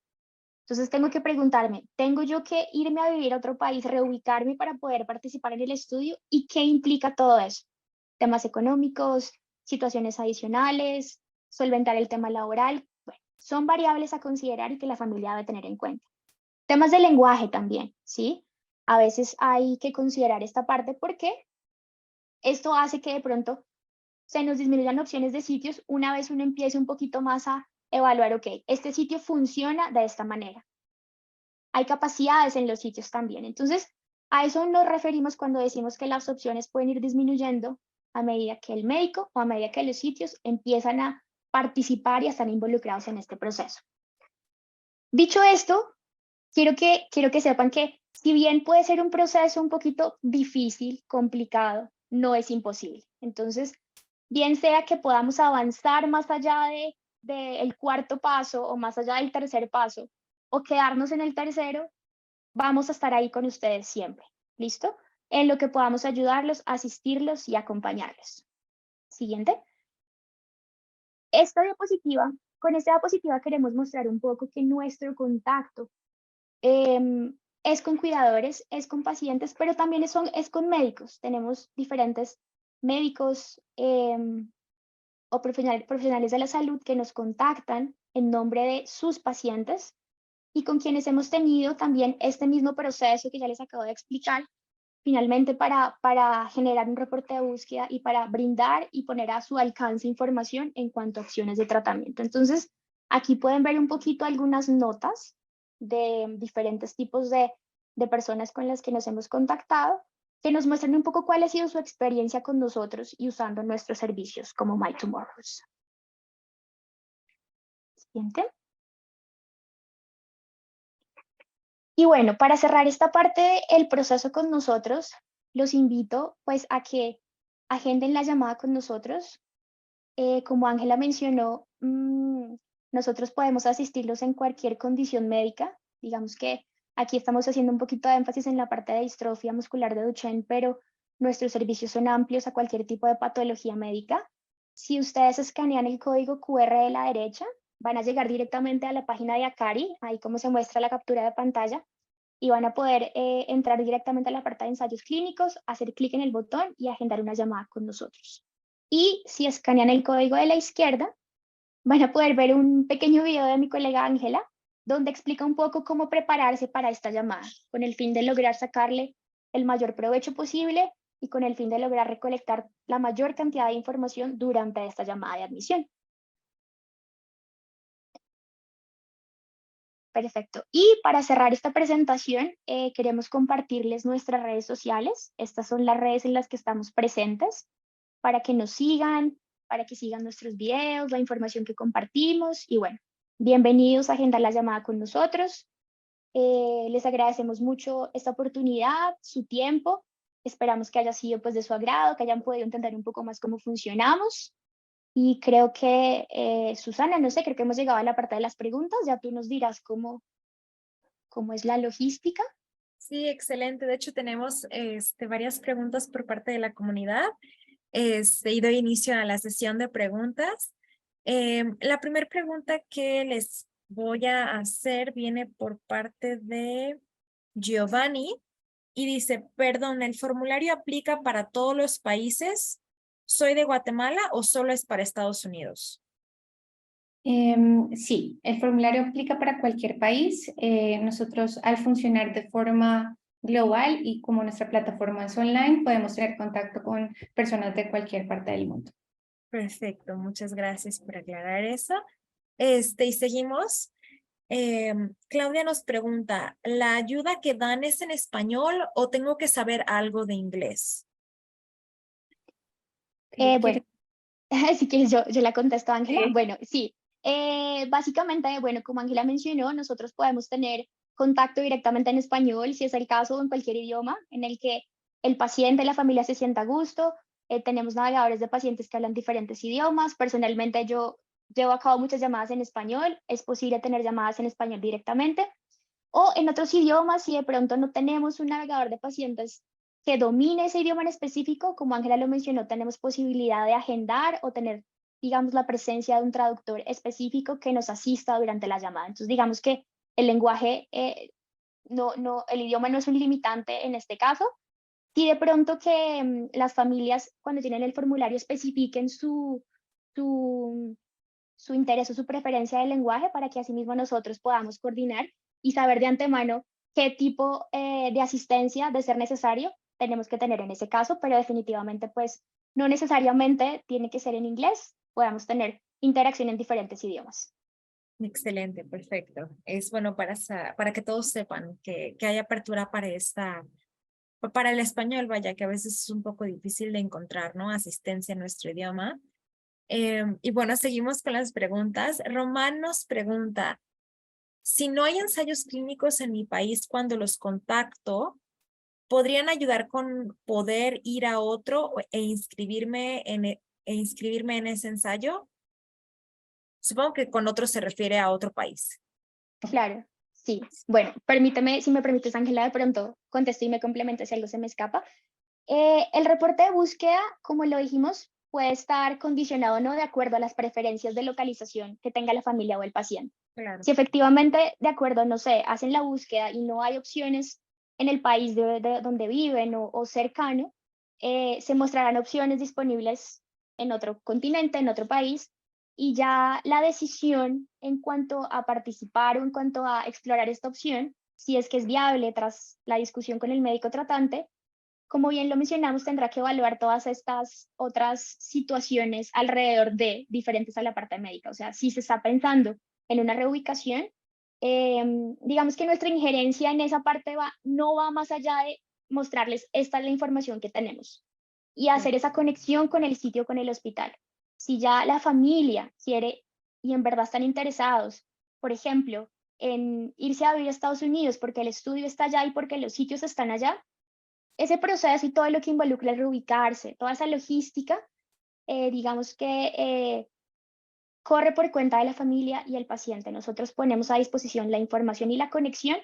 Entonces tengo que preguntarme, ¿tengo yo que irme a vivir a otro país, reubicarme para poder participar en el estudio? ¿Y qué implica todo eso? Temas económicos, situaciones adicionales, solventar el tema laboral. Bueno, son variables a considerar y que la familia debe tener en cuenta. Temas de lenguaje también, ¿sí? A veces hay que considerar esta parte porque esto hace que de pronto se nos disminuyan opciones de sitios una vez uno empiece un poquito más a evaluar, ok, este sitio funciona de esta manera. Hay capacidades en los sitios también. Entonces, a eso nos referimos cuando decimos que las opciones pueden ir disminuyendo a medida que el médico o a medida que los sitios empiezan a participar y a estar involucrados en este proceso. Dicho esto, quiero que sepan que si bien puede ser un proceso un poquito difícil, complicado, no es imposible. Entonces, bien sea que podamos avanzar más allá del cuarto paso o más allá del tercer paso, o quedarnos en el tercero, vamos a estar ahí con ustedes siempre. ¿Listo? En lo que podamos ayudarlos, asistirlos y acompañarlos. Siguiente. Con esta diapositiva queremos mostrar un poco que nuestro contacto es con cuidadores, es con pacientes, pero también es con médicos. Tenemos diferentes médicos o profesionales de la salud que nos contactan en nombre de sus pacientes y con quienes hemos tenido también este mismo proceso que ya les acabo de explicar, finalmente para generar un reporte de búsqueda y para brindar y poner a su alcance información en cuanto a opciones de tratamiento. Entonces, aquí pueden ver un poquito algunas notas de diferentes tipos de personas con las que nos hemos contactado, que nos muestran un poco cuál ha sido su experiencia con nosotros y usando nuestros servicios como My Tomorrows. Siguiente. Y bueno, para cerrar esta parte del proceso con nosotros, los invito pues a que agenden la llamada con nosotros. Como Ángela mencionó, nosotros podemos asistirlos en cualquier condición médica. Digamos que aquí estamos haciendo un poquito de énfasis en la parte de distrofia muscular de Duchenne, pero nuestros servicios son amplios a cualquier tipo de patología médica. Si ustedes escanean el código QR de la derecha, van a llegar directamente a la página de Akari, ahí como se muestra la captura de pantalla, y van a poder entrar directamente a la parte de ensayos clínicos, hacer clic en el botón y agendar una llamada con nosotros. Y si escanean el código de la izquierda, van a poder ver un pequeño video de mi colega Ángela, donde explica un poco cómo prepararse para esta llamada, con el fin de lograr sacarle el mayor provecho posible y con el fin de lograr recolectar la mayor cantidad de información durante esta llamada de admisión. Perfecto. Y para cerrar esta presentación, queremos compartirles nuestras redes sociales. Estas son las redes en las que estamos presentes para que nos sigan, para que sigan nuestros videos, la información que compartimos. Y bueno, bienvenidos a agendar la llamada con nosotros. Les agradecemos mucho esta oportunidad, su tiempo. Esperamos que haya sido pues de su agrado, que hayan podido entender un poco más cómo funcionamos. Y creo que, Susana, no sé, creo que hemos llegado a la parte de las preguntas. Ya tú nos dirás cómo es la logística. Sí, excelente. De hecho, tenemos varias preguntas por parte de la comunidad. Y doy inicio a la sesión de preguntas. La primera pregunta que les voy a hacer viene por parte de Giovanni y dice, perdón, ¿el formulario aplica para todos los países? ¿Soy de Guatemala o solo es para Estados Unidos? Sí, el formulario aplica para cualquier país. Nosotros al funcionar de forma global y como nuestra plataforma es online, podemos tener contacto con personas de cualquier parte del mundo. Perfecto, muchas gracias por aclarar eso. Y seguimos. Claudia nos pregunta, ¿la ayuda que dan es en español o tengo que saber algo de inglés? Bueno, si quieres yo la contesto, Ángela. Sí. Bueno, sí. Básicamente, bueno, como Ángela mencionó, nosotros podemos tener contacto directamente en español, si es el caso, o en cualquier idioma en el que el paciente, la familia se sienta a gusto. Tenemos navegadores de pacientes que hablan diferentes idiomas. Personalmente, yo llevo a cabo muchas llamadas en español, es posible tener llamadas en español directamente, o en otros idiomas, si de pronto no tenemos un navegador de pacientes que domine ese idioma en específico, como Ángela lo mencionó, tenemos posibilidad de agendar o tener, digamos, la presencia de un traductor específico que nos asista durante la llamada. Entonces, digamos que el lenguaje, el idioma no es un limitante en este caso. Si de pronto que las familias, cuando tienen el formulario, especifiquen su, su interés o su preferencia de lenguaje para que asimismo nosotros podamos coordinar y saber de antemano qué tipo de asistencia, de ser necesario, tenemos que tener en ese caso, pero definitivamente pues no necesariamente tiene que ser en inglés, podamos tener interacción en diferentes idiomas. Excelente, perfecto. Es bueno para que todos sepan que hay apertura para el español, vaya, que a veces es un poco difícil de encontrar, ¿no? Asistencia en nuestro idioma. Y bueno, seguimos con las preguntas. Román nos pregunta, si no hay ensayos clínicos en mi país cuando los contacto, ¿podrían ayudar con poder ir a otro e inscribirme en ese ensayo? Supongo que con otro se refiere a otro país. Claro, sí. Bueno, permíteme, si me permites, Ángela, de pronto contesto y me complemento si algo se me escapa. El reporte de búsqueda, como lo dijimos, puede estar condicionado no de acuerdo a las preferencias de localización que tenga la familia o el paciente. Claro. Si efectivamente, de acuerdo, no sé, hacen la búsqueda y no hay opciones en el país de donde viven o cercano, se mostrarán opciones disponibles en otro continente, en otro país, y ya la decisión en cuanto a participar o en cuanto a explorar esta opción, si es que es viable tras la discusión con el médico tratante, como bien lo mencionamos, tendrá que evaluar todas estas otras situaciones alrededor de diferentes a la parte médica. O sea, si se está pensando en una reubicación, digamos que nuestra injerencia en esa parte no va más allá de mostrarles esta es la información que tenemos y hacer esa conexión con el sitio, con el hospital. Si ya la familia quiere y en verdad están interesados, por ejemplo, en irse a vivir a Estados Unidos porque el estudio está allá y porque los sitios están allá, ese proceso y todo lo que involucra el reubicarse, toda esa logística, digamos que corre por cuenta de la familia y el paciente. Nosotros ponemos a disposición la información y la conexión,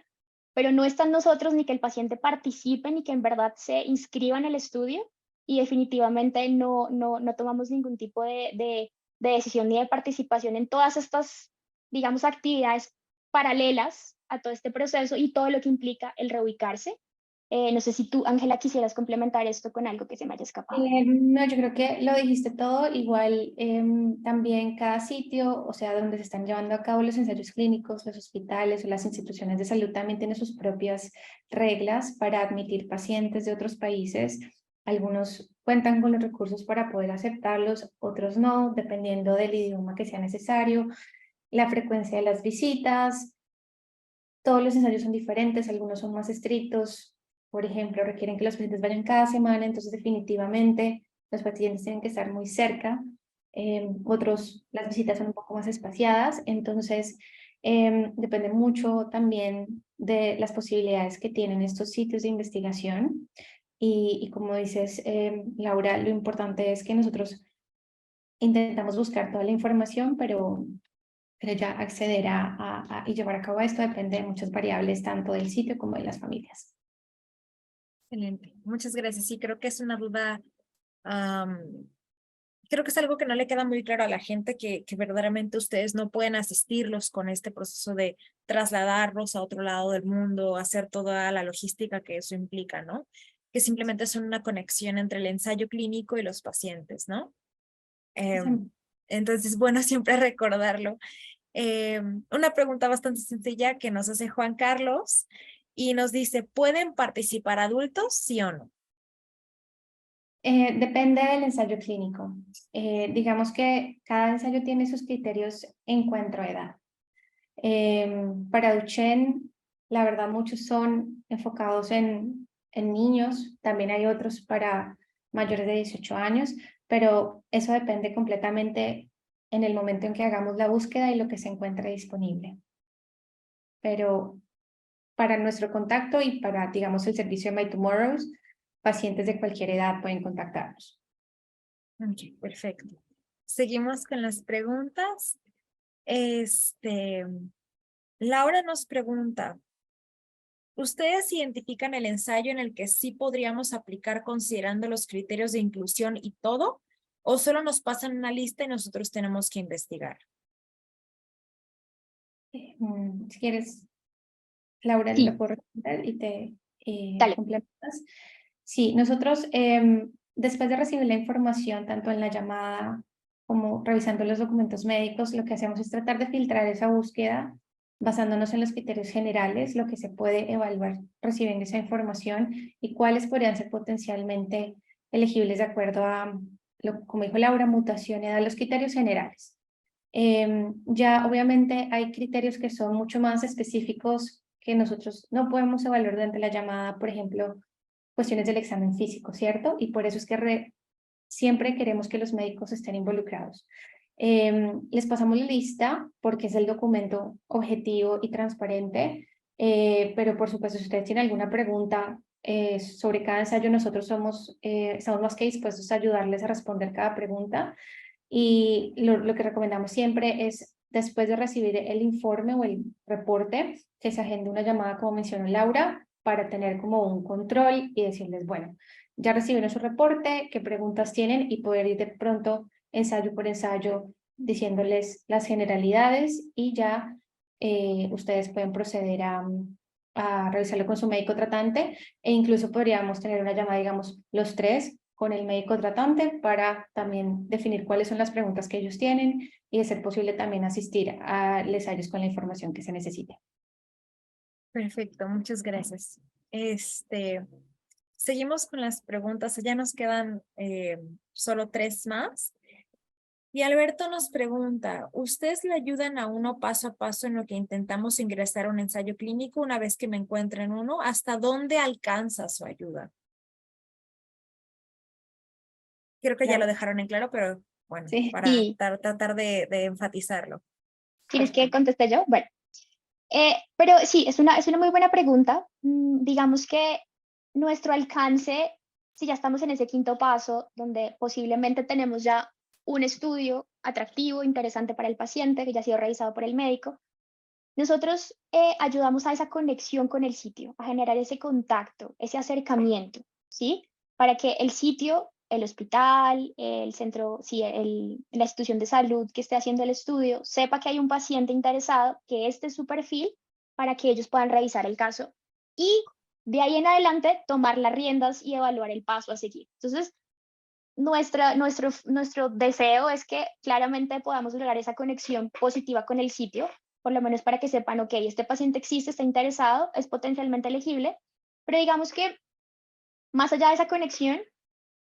pero no está en nosotros ni que el paciente participe ni que en verdad se inscriba en el estudio y definitivamente no tomamos ningún tipo de decisión ni de participación en todas estas, digamos, actividades paralelas a todo este proceso y todo lo que implica el reubicarse. No sé si tú, Ángela, quisieras complementar esto con algo que se me haya escapado. No, yo creo que lo dijiste todo. Igual también cada sitio, o sea, donde se están llevando a cabo los ensayos clínicos, los hospitales o las instituciones de salud también tienen sus propias reglas para admitir pacientes de otros países. Algunos cuentan con los recursos para poder aceptarlos, otros no, dependiendo del idioma que sea necesario, la frecuencia de las visitas. Todos los ensayos son diferentes, algunos son más estrictos. Por ejemplo, requieren que los pacientes vayan cada semana, entonces definitivamente los pacientes tienen que estar muy cerca. Otros, las visitas son un poco más espaciadas, entonces depende mucho también de las posibilidades que tienen estos sitios de investigación. Y como dices, Laura, lo importante es que nosotros intentamos buscar toda la información, pero ya acceder y llevar a cabo esto depende de muchas variables, tanto del sitio como de las familias. Excelente. Muchas gracias. Sí, creo que es una duda, creo que es algo que no le queda muy claro a la gente, que verdaderamente ustedes no pueden asistirlos con este proceso de trasladarlos a otro lado del mundo, hacer toda la logística que eso implica, ¿no? Que simplemente son una conexión entre el ensayo clínico y los pacientes, ¿no? Entonces, bueno, siempre recordarlo. Una pregunta bastante sencilla que nos hace Juan Carlos y nos dice, ¿pueden participar adultos, sí o no? Depende del ensayo clínico. Digamos que cada ensayo tiene sus criterios en cuanto a edad. Para Duchenne, la verdad, muchos son enfocados en niños, también hay otros para mayores de 18 años, pero eso depende completamente en el momento en que hagamos la búsqueda y lo que se encuentre disponible. Pero para nuestro contacto y para, digamos, el servicio de My Tomorrows, pacientes de cualquier edad pueden contactarnos. Ok, perfecto. Seguimos con las preguntas. Laura nos pregunta, ¿ustedes identifican el ensayo en el que sí podríamos aplicar considerando los criterios de inclusión y todo? ¿O solo nos pasan una lista y nosotros tenemos que investigar? Si quieres, Laura, Sí, lo puedo responder y te dale. complementas. Sí, nosotros después de recibir la información, tanto en la llamada como revisando los documentos médicos, lo que hacemos es tratar de filtrar esa búsqueda basándonos en los criterios generales, lo que se puede evaluar recibiendo esa información y cuáles podrían ser potencialmente elegibles de acuerdo a, como dijo Laura, mutaciones a los criterios generales. Ya obviamente hay criterios que son mucho más específicos que nosotros no podemos evaluar durante la llamada, por ejemplo, cuestiones del examen físico, ¿cierto? Y por eso es que siempre queremos que los médicos estén involucrados. Les pasamos la lista porque es el documento objetivo y transparente, pero por supuesto, si ustedes tienen alguna pregunta sobre cada ensayo, nosotros estamos más que dispuestos a ayudarles a responder cada pregunta. Y lo que recomendamos siempre es, después de recibir el informe o el reporte, que se agende una llamada, como mencionó Laura, para tener como un control y decirles, bueno, ya recibieron su reporte, qué preguntas tienen y poder ir de pronto ensayo por ensayo diciéndoles las generalidades y ya ustedes pueden proceder a revisarlo con su médico tratante e incluso podríamos tener una llamada, digamos, los tres con el médico tratante para también definir cuáles son las preguntas que ellos tienen y de ser posible también asistir a ensayos con la información que se necesite. Perfecto, muchas gracias. Seguimos con las preguntas. Ya nos quedan solo 3 más. Y Alberto nos pregunta, ¿ustedes le ayudan a uno paso a paso en lo que intentamos ingresar a un ensayo clínico una vez que me encuentren uno? ¿Hasta dónde alcanza su ayuda? Creo que ya lo Laura. dejaron en claro, pero bueno, Sí. para Sí, tratar de enfatizarlo. ¿quieres que conteste yo? Bueno, pero sí, es una muy buena pregunta. Digamos que nuestro alcance, si ya estamos en ese quinto paso, donde posiblemente tenemos ya un estudio atractivo, interesante para el paciente, que ya ha sido revisado por el médico, nosotros ayudamos a esa conexión con el sitio, a generar ese contacto, ese acercamiento, ¿sí? Para que el sitio, el hospital, el centro, sí, la institución de salud que esté haciendo el estudio, sepa que hay un paciente interesado, que este es su perfil, para que ellos puedan revisar el caso y de ahí en adelante tomar las riendas y evaluar el paso a seguir. Entonces, nuestro deseo es que claramente podamos lograr esa conexión positiva con el sitio, por lo menos para que sepan, ok, este paciente existe, está interesado, es potencialmente elegible, pero digamos que más allá de esa conexión,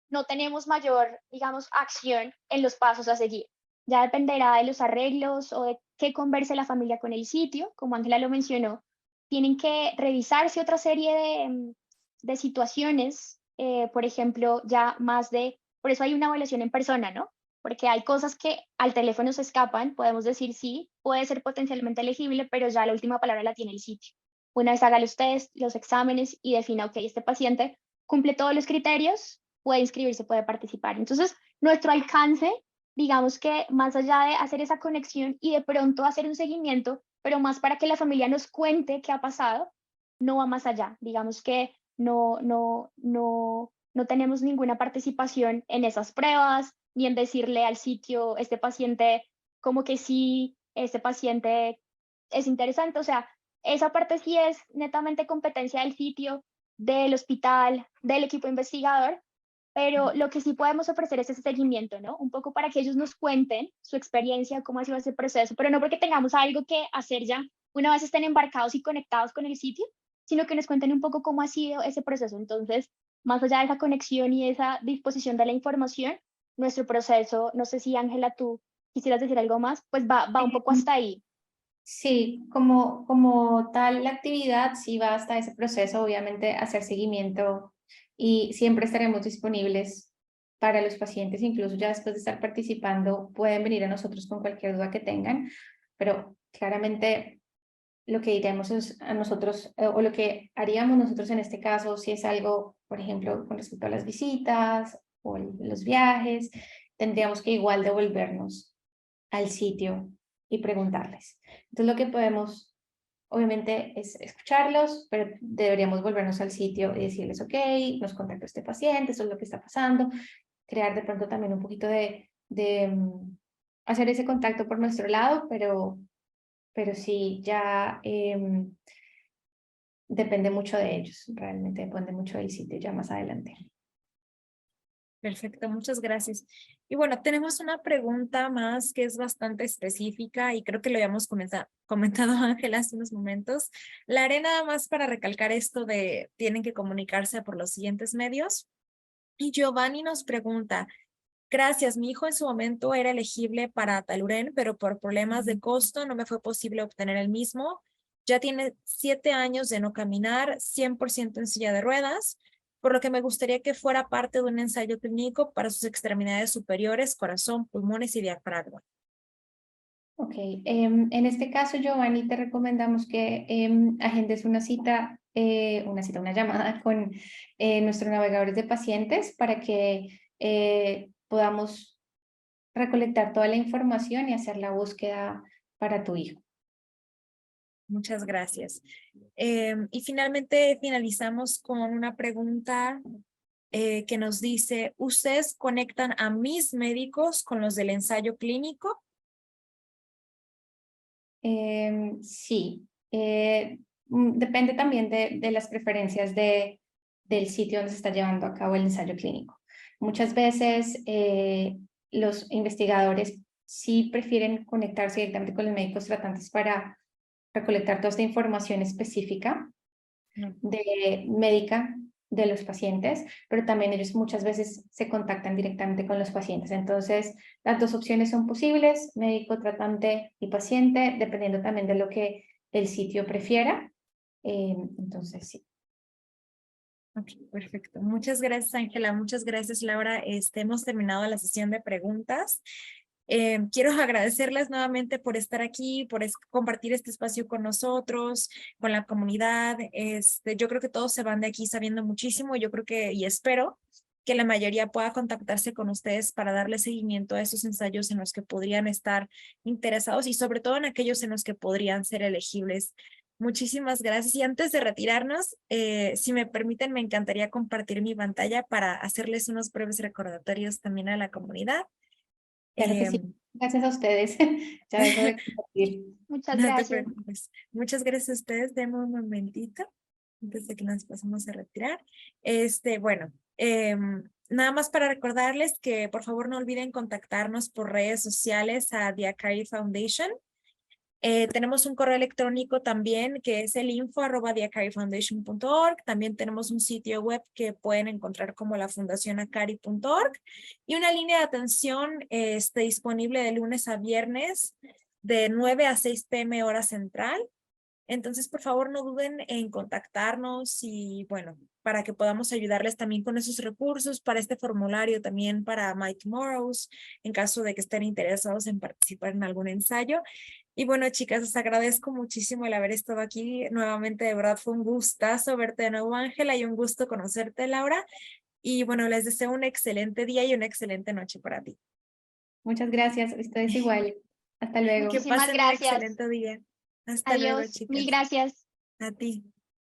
no tenemos mayor, digamos, acción en los pasos a seguir. Ya dependerá de los arreglos o de qué converse la familia con el sitio, como Ángela lo mencionó, tienen que revisarse otra serie de situaciones, por ejemplo, ya más de, por eso hay una evaluación en persona, ¿no? Porque hay cosas que al teléfono se escapan, podemos decir sí, puede ser potencialmente elegible, pero ya la última palabra la tiene el sitio. Una vez haga los test, los exámenes y defina, ok, este paciente cumple todos los criterios, puede inscribirse, puede participar. Entonces, nuestro alcance, digamos que más allá de hacer esa conexión y de pronto hacer un seguimiento, pero más para que la familia nos cuente qué ha pasado, no va más allá. Digamos que no tenemos ninguna participación en esas pruebas, ni en decirle al sitio, este paciente, como que sí, este paciente es interesante. O sea, esa parte sí es netamente competencia del sitio, del hospital, del equipo investigador, pero lo que sí podemos ofrecer es ese seguimiento, ¿no? Un poco para que ellos nos cuenten su experiencia, cómo ha sido ese proceso, pero no porque tengamos algo que hacer ya una vez estén embarcados y conectados con el sitio, sino que nos cuenten un poco cómo ha sido ese proceso. Entonces, más allá de esa conexión y esa disposición de la información, nuestro proceso, no sé si Ángela, tú quisieras decir algo más, pues va un poco hasta ahí. Sí, como tal la actividad sí va hasta ese proceso, obviamente hacer seguimiento y siempre estaremos disponibles para los pacientes, incluso ya después de estar participando pueden venir a nosotros con cualquier duda que tengan, pero claramente lo que diremos es a nosotros o lo que haríamos nosotros en este caso si es algo, por ejemplo, con respecto a las visitas o los viajes, tendríamos que igual devolvernos al sitio y preguntarles. Entonces lo que podemos, obviamente, es escucharlos, pero deberíamos volvernos al sitio y decirles, ok, nos contactó este paciente, eso es lo que está pasando, crear de pronto también un poquito de hacer ese contacto por nuestro lado, pero sí, ya depende mucho de ellos, realmente depende mucho del sitio ya más adelante. Perfecto, muchas gracias. Y bueno, tenemos una pregunta más que es bastante específica y creo que lo habíamos comentado Ángela hace unos momentos. La haré nada más para recalcar esto de tienen que comunicarse por los siguientes medios. Y Giovanni nos pregunta, gracias, mi hijo en su momento era elegible para Taluren, pero por problemas de costo no me fue posible obtener el mismo. Ya tiene 7 años de no caminar, 100% en silla de ruedas, por lo que me gustaría que fuera parte de un ensayo clínico para sus extremidades superiores, corazón, pulmones y diafragma. Ok, en este caso, Giovanni, te recomendamos que agendes una llamada con nuestros navegadores de pacientes para que podamos recolectar toda la información y hacer la búsqueda para tu hijo. Muchas gracias. Y finalmente finalizamos con una pregunta que nos dice, ¿ustedes conectan a mis médicos con los del ensayo clínico? Sí, depende también de las preferencias del sitio donde se está llevando a cabo el ensayo clínico. Muchas veces los investigadores sí prefieren conectarse directamente con los médicos tratantes para recolectar toda esta información específica médica de los pacientes, pero también ellos muchas veces se contactan directamente con los pacientes. Entonces, las dos opciones son posibles, médico, tratante y paciente, dependiendo también de lo que el sitio prefiera. Entonces, sí. Ok, perfecto. Muchas gracias, Ángela. Muchas gracias, Laura. Hemos terminado la sesión de preguntas. Quiero agradecerles nuevamente por estar aquí, por compartir este espacio con nosotros, con la comunidad. Yo creo que todos se van de aquí sabiendo muchísimo. Yo creo que, y espero que la mayoría pueda contactarse con ustedes para darle seguimiento a esos ensayos en los que podrían estar interesados y sobre todo en aquellos en los que podrían ser elegibles. Muchísimas gracias. Y antes de retirarnos, si me permiten, me encantaría compartir mi pantalla para hacerles unos breves recordatorios también a la comunidad. Claro que sí. Gracias a ustedes. Ya dejo de compartir. Muchas No te gracias. preocupes. Muchas gracias a ustedes. Deme un momentito antes de que nos pasemos a retirar. Bueno, nada más para recordarles que por favor no olviden contactarnos por redes sociales a The Akari Foundation. Tenemos un correo electrónico también que es el info@theakarifoundation.org. También tenemos un sitio web que pueden encontrar como la fundacionakari.org y una línea de atención disponible de lunes a viernes de 9 a 6 p.m. hora central. Entonces, por favor, no duden en contactarnos y, bueno, para que podamos ayudarles también con esos recursos, para este formulario también para My Tomorrows, en caso de que estén interesados en participar en algún ensayo. Y bueno, chicas, les agradezco muchísimo el haber estado aquí nuevamente. De verdad, fue un gustazo verte de nuevo, Ángela, y un gusto conocerte, Laura. Y bueno, les deseo un excelente día y una excelente noche para ti. Muchas gracias. Ustedes igual. Hasta luego. Que Muchísimas pasen un gracias. excelente día. Hasta luego, Adiós. Mil chicas. gracias. A ti.